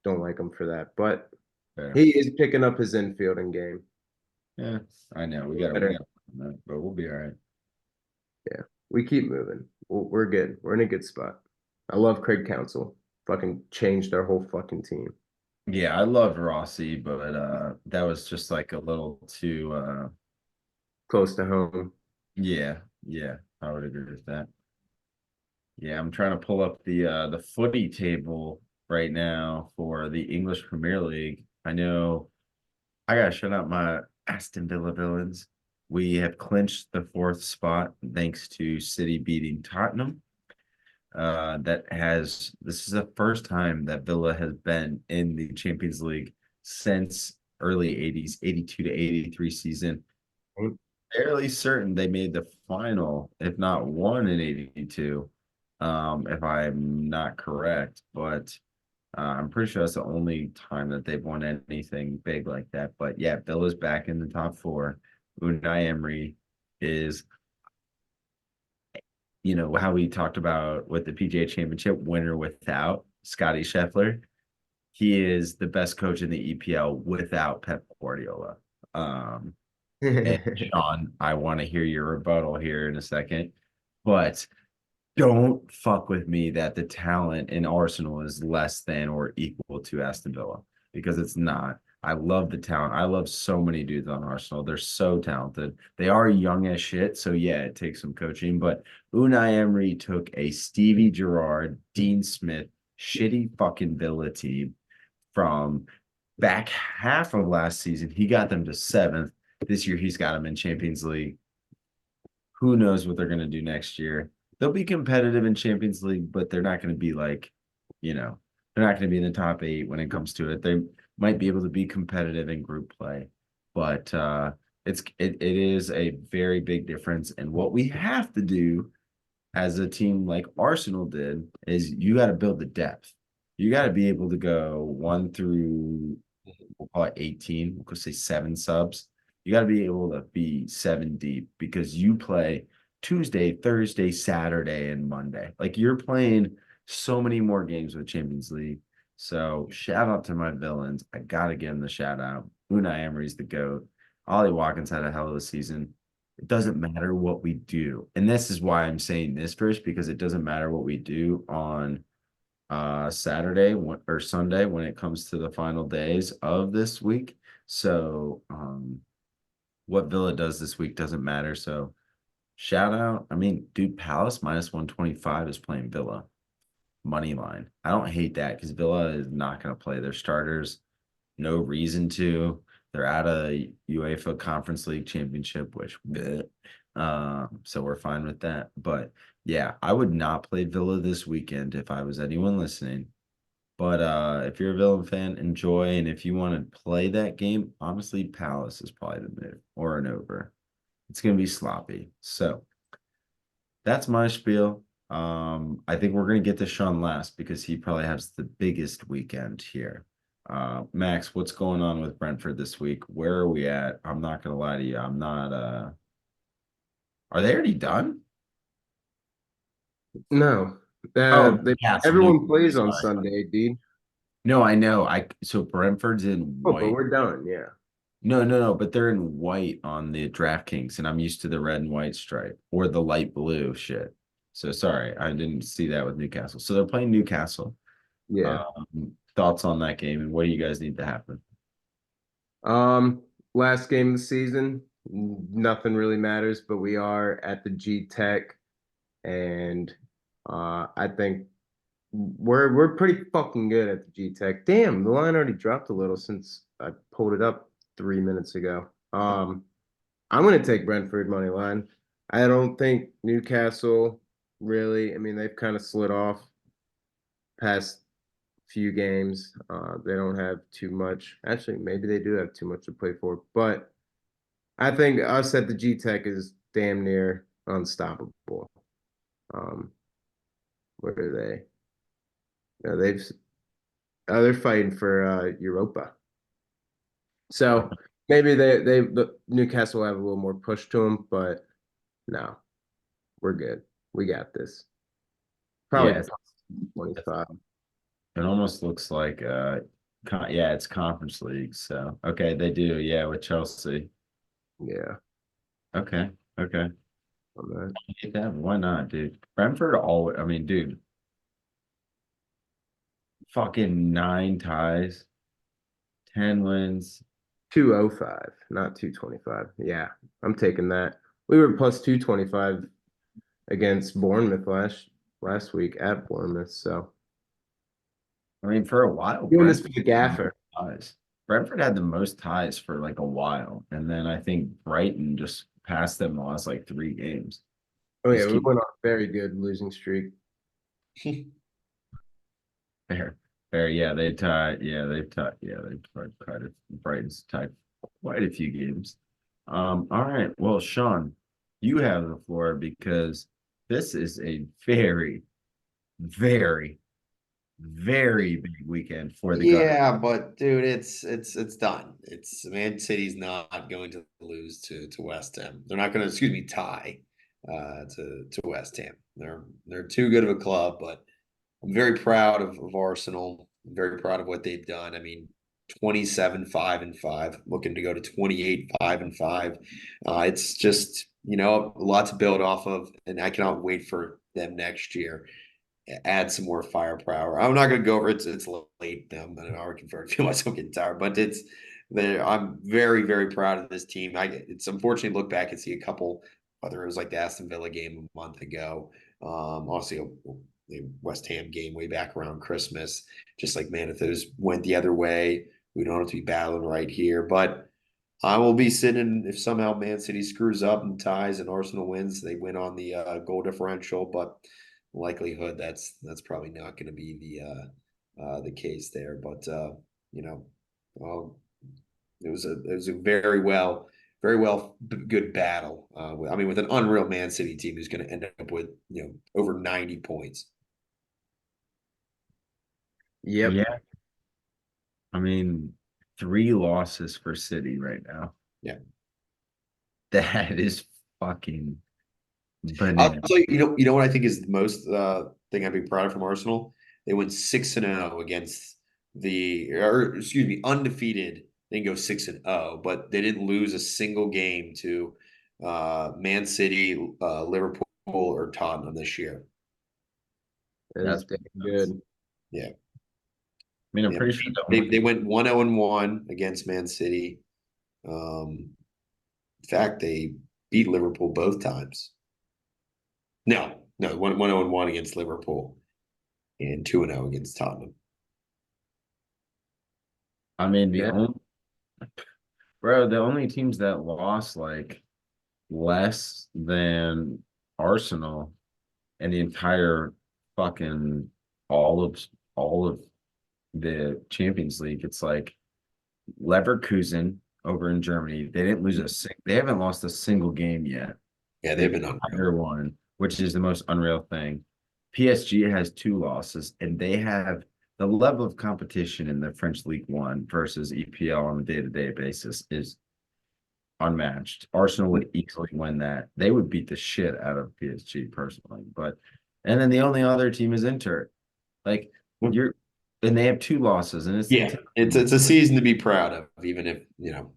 don't like him for that, but fair. he is picking up his infielding game. Yeah, I know. We got that, but we'll be all right. Yeah, we keep moving. We're good. We're in a good spot. I love Craig Counsell. Fucking changed our whole fucking team. Yeah, I loved Rossi, but that was just like a little too Close to home. yeah, I would agree with that. Yeah, I'm trying to pull up the footy table right now for the English Premier League. I know I gotta shout out my Aston Villa villains. We have clinched the fourth spot thanks to City beating Tottenham. This is the first time that Villa has been in the Champions League since early 80s, 82 to 83 season. Fairly certain they made the final, if not one in 82, if I'm not correct. But I'm pretty sure that's the only time that they've won anything big like that. But yeah, Villa's back in the top four. Unai Emery is, how we talked about with the PGA Championship winner without Scotty Scheffler. He is the best coach in the EPL without Pep Guardiola. And Sean, I want to hear your rebuttal here in a second, but don't fuck with me that the talent in Arsenal is less than or equal to Aston Villa because it's not. I love the talent. I love so many dudes on Arsenal. They're so talented. They are young as shit. So yeah, it takes some coaching. But Unai Emery took a Stevie Gerrard, Dean Smith, shitty fucking Villa team from back half of last season. He got them to seventh. This year he's got them in Champions League. Who knows what they're going to do next year? They'll be competitive in Champions League, but they're not going to be like, they're not going to be in the top 8 when it comes to it. They might be able to be competitive in group play, but it is a very big difference. And what we have to do as a team like Arsenal did is you got to build the depth. You got to be able to go 1 through, we'll call it 18. We'll say 7 subs. You got to be able to be 7 deep because you play Tuesday, Thursday, Saturday, and Monday. Like you're playing so many more games with Champions League. So shout out to my villains. I gotta give them the shout out. Unai Emery's the GOAT. Ollie Watkins had a hell of a season. It doesn't matter what we do. And this is why I'm saying this first, because it doesn't matter what we do on Saturday or Sunday when it comes to the final days of this week. So what Villa does this week doesn't matter. So shout out. I mean, dude, Palace minus 125 is playing Villa money line. I don't hate that because Villa is not going to play their starters. No reason to. They're out of UEFA Conference League Championship, which bleh. So we're fine with that. But yeah, I would not play Villa this weekend if I was anyone listening. But if you're a Villa fan, enjoy. And if you want to play that game, honestly, Palace is probably the move or an over. It's gonna be sloppy. So that's my spiel. I think we're gonna get to Sean last because he probably has the biggest weekend here. Max, what's going on with Brentford this week? Where are we at? I'm not gonna lie to you. I'm not are they already done? No, Oh, they Newcastle, everyone plays on sorry. Sunday, dude. No, I know. So Brentford's in Oh, but white. we're done. Yeah. No, but they're in white on the DraftKings, and I'm used to the red and white stripe or the light blue shit. So sorry, I didn't see that with Newcastle. So they're playing Newcastle. Yeah. Thoughts on that game, and what do you guys need to happen? Um, Last game of the season, nothing really matters, but we are at the G Tech, and I think we're pretty fucking good at the G Tech. Damn, the line already dropped a little since I pulled it up 3 minutes ago. I'm gonna take Brentford money line. I don't think Newcastle really. I mean, they've kind of slid off past few games. They don't have too much. Actually, maybe they do have too much to play for. But I think us at the G Tech is damn near unstoppable. Um, what are they? No, they're fighting for Europa. So maybe the Newcastle will have a little more push to them, but no, we're good. We got this. Probably Yeah, plus 25. it almost looks like yeah, it's Conference League. So okay, they do, yeah, with Chelsea. Yeah, Okay, okay. on that. Get that. Why not, dude? Brentford always, I mean, dude, fucking 9 ties, 10 wins. 205, not 225. Yeah, I'm taking that. We were plus 225 against Bournemouth last week at Bournemouth. So I mean, for a while, doing this for Brentford the had the most gaffer. ties. Brentford had the most ties for like a while, and then I think Brighton just passed them the last like 3 games. Oh yeah, Just we keep went on a very good losing streak. fair, fair. Yeah, they tied. Yeah, they tied. Yeah, they tied. Brighton's tied quite a few games. All right. Well, Sean, you have the floor because this is a very, very, very big weekend for the Gunners. Yeah, but dude, it's done. It's Man City's not going to lose to West Ham. They're not going to, excuse me, tie to West Ham. They're too good of a club, but I'm very proud of Arsenal. I'm very proud of what they've done. I mean, 27 5-5, looking to go to 28 5-5. It's just, a lot to build off of, and I cannot wait for them next year add some more firepower. I'm not going to go over it's late. I'm an hour convert. I feel myself getting tired, but it's there. I'm very very proud of this team. It's unfortunate to look back and see a couple, whether it was like the Aston Villa game a month ago, also the West Ham game way back around Christmas. Just like, man, if those went the other way, we don't have to be battling right here. But I will be sitting if somehow Man City screws up and ties and Arsenal wins, they win on the goal differential, but likelihood that's probably not going to be the case there. But you know, well, it was a very well good battle. I mean, with an unreal Man City team who's going to end up with over 90 points. Yep. Yeah, I mean, 3 losses for City right now. Yeah. That is fucking I'll banana. tell you, you know what I think is the most thing I'd be proud of from Arsenal? They went 6-0 against or excuse me, undefeated. They didn't go 6-0, but they didn't lose a single game to Man City, Liverpool, or Tottenham this year. That is That's damn nuts. good. Yeah. I mean, I'm Yeah. pretty sure They went 1-0-1 against Man City. In fact, they beat Liverpool both times. No, 1-0-1 against Liverpool and 2-0 against Tottenham. I mean, Yeah. the only teams that lost like less than Arsenal and the entire fucking all of all of the Champions League. It's like Leverkusen over in Germany. They haven't lost a single game yet. Yeah, they've They've been unreal. either one, which is the most unreal thing. PSG has 2 losses, and they have the level of competition in the French League One versus EPL on a day-to-day basis is unmatched. Arsenal would easily win that. They would beat the shit out of PSG personally. And then the only other team is Inter. Like you're and they have 2 losses, and it's the Yeah, it's a season to be proud of, even if you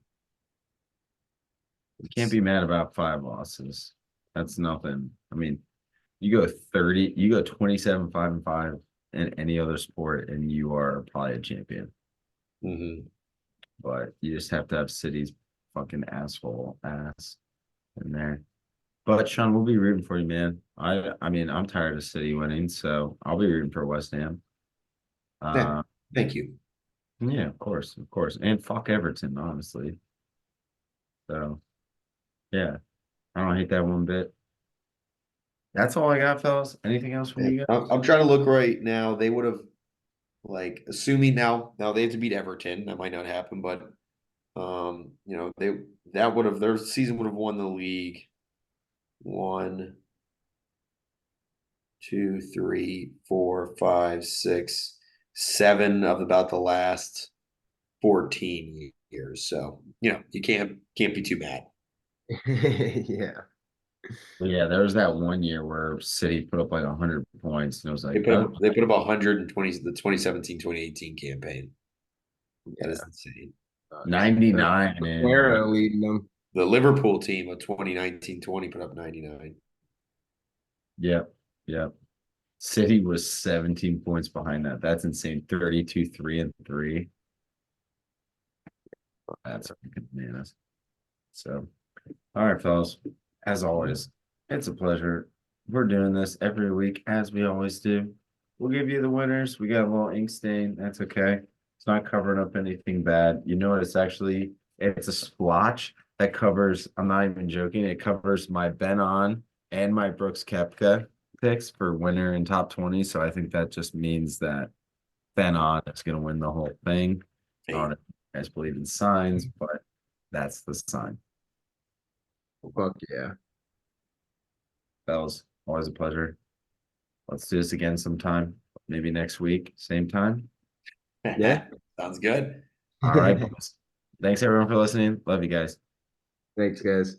can't be mad about 5 losses. That's nothing. I mean, you go 27, 5-5 in any other sport, and you are probably a champion. Mhm. But you just have to have City's fucking asshole ass in there. But Sean, we'll be rooting for you, man. I mean, I'm tired of City winning, so I'll be rooting for West Ham. Yeah, Uh, thank you. yeah, of course, and fuck Everton, honestly. So yeah, I don't hate that one bit. That's all I got, fellas. Anything else from Yeah. you guys? I'm trying to look right now. They would have assuming now they have to beat Everton. That might not happen, but their season would have won the league 1, 2, 3, 4, 5, 6, 7 of about the last 14 years. So you can't be too bad. Yeah. But yeah, there was that one year where City put up like 100 points, and it was They like, put oh, up they put up 120 the 2017-2018 campaign. That is Yeah. insane. 99 and Era leading them. The Liverpool team of 2019-20 put up 99. yep, yep. City was 17 points behind that. That's insane. 32, 3-3. That's freaking bananas. So, all right, fellas. As always, it's a pleasure. We're doing this every week, as we always do. We'll give you the winners. We got a little ink stain. That's okay. It's not covering up anything bad. You know what? It's a splotch that covers, I'm not even joking, it covers my Ben On and my Brooks Koepka picks for winner and top 20. So I think that just means that Ben On is going to win the whole thing. I don't know if you guys believe in signs, but that's the sign. Fuck yeah. Bells, always a pleasure. Let's do this again sometime. Maybe next week, same time. Yeah. Sounds good. All right, boys. Thanks everyone for listening. Love you guys. Thanks, guys.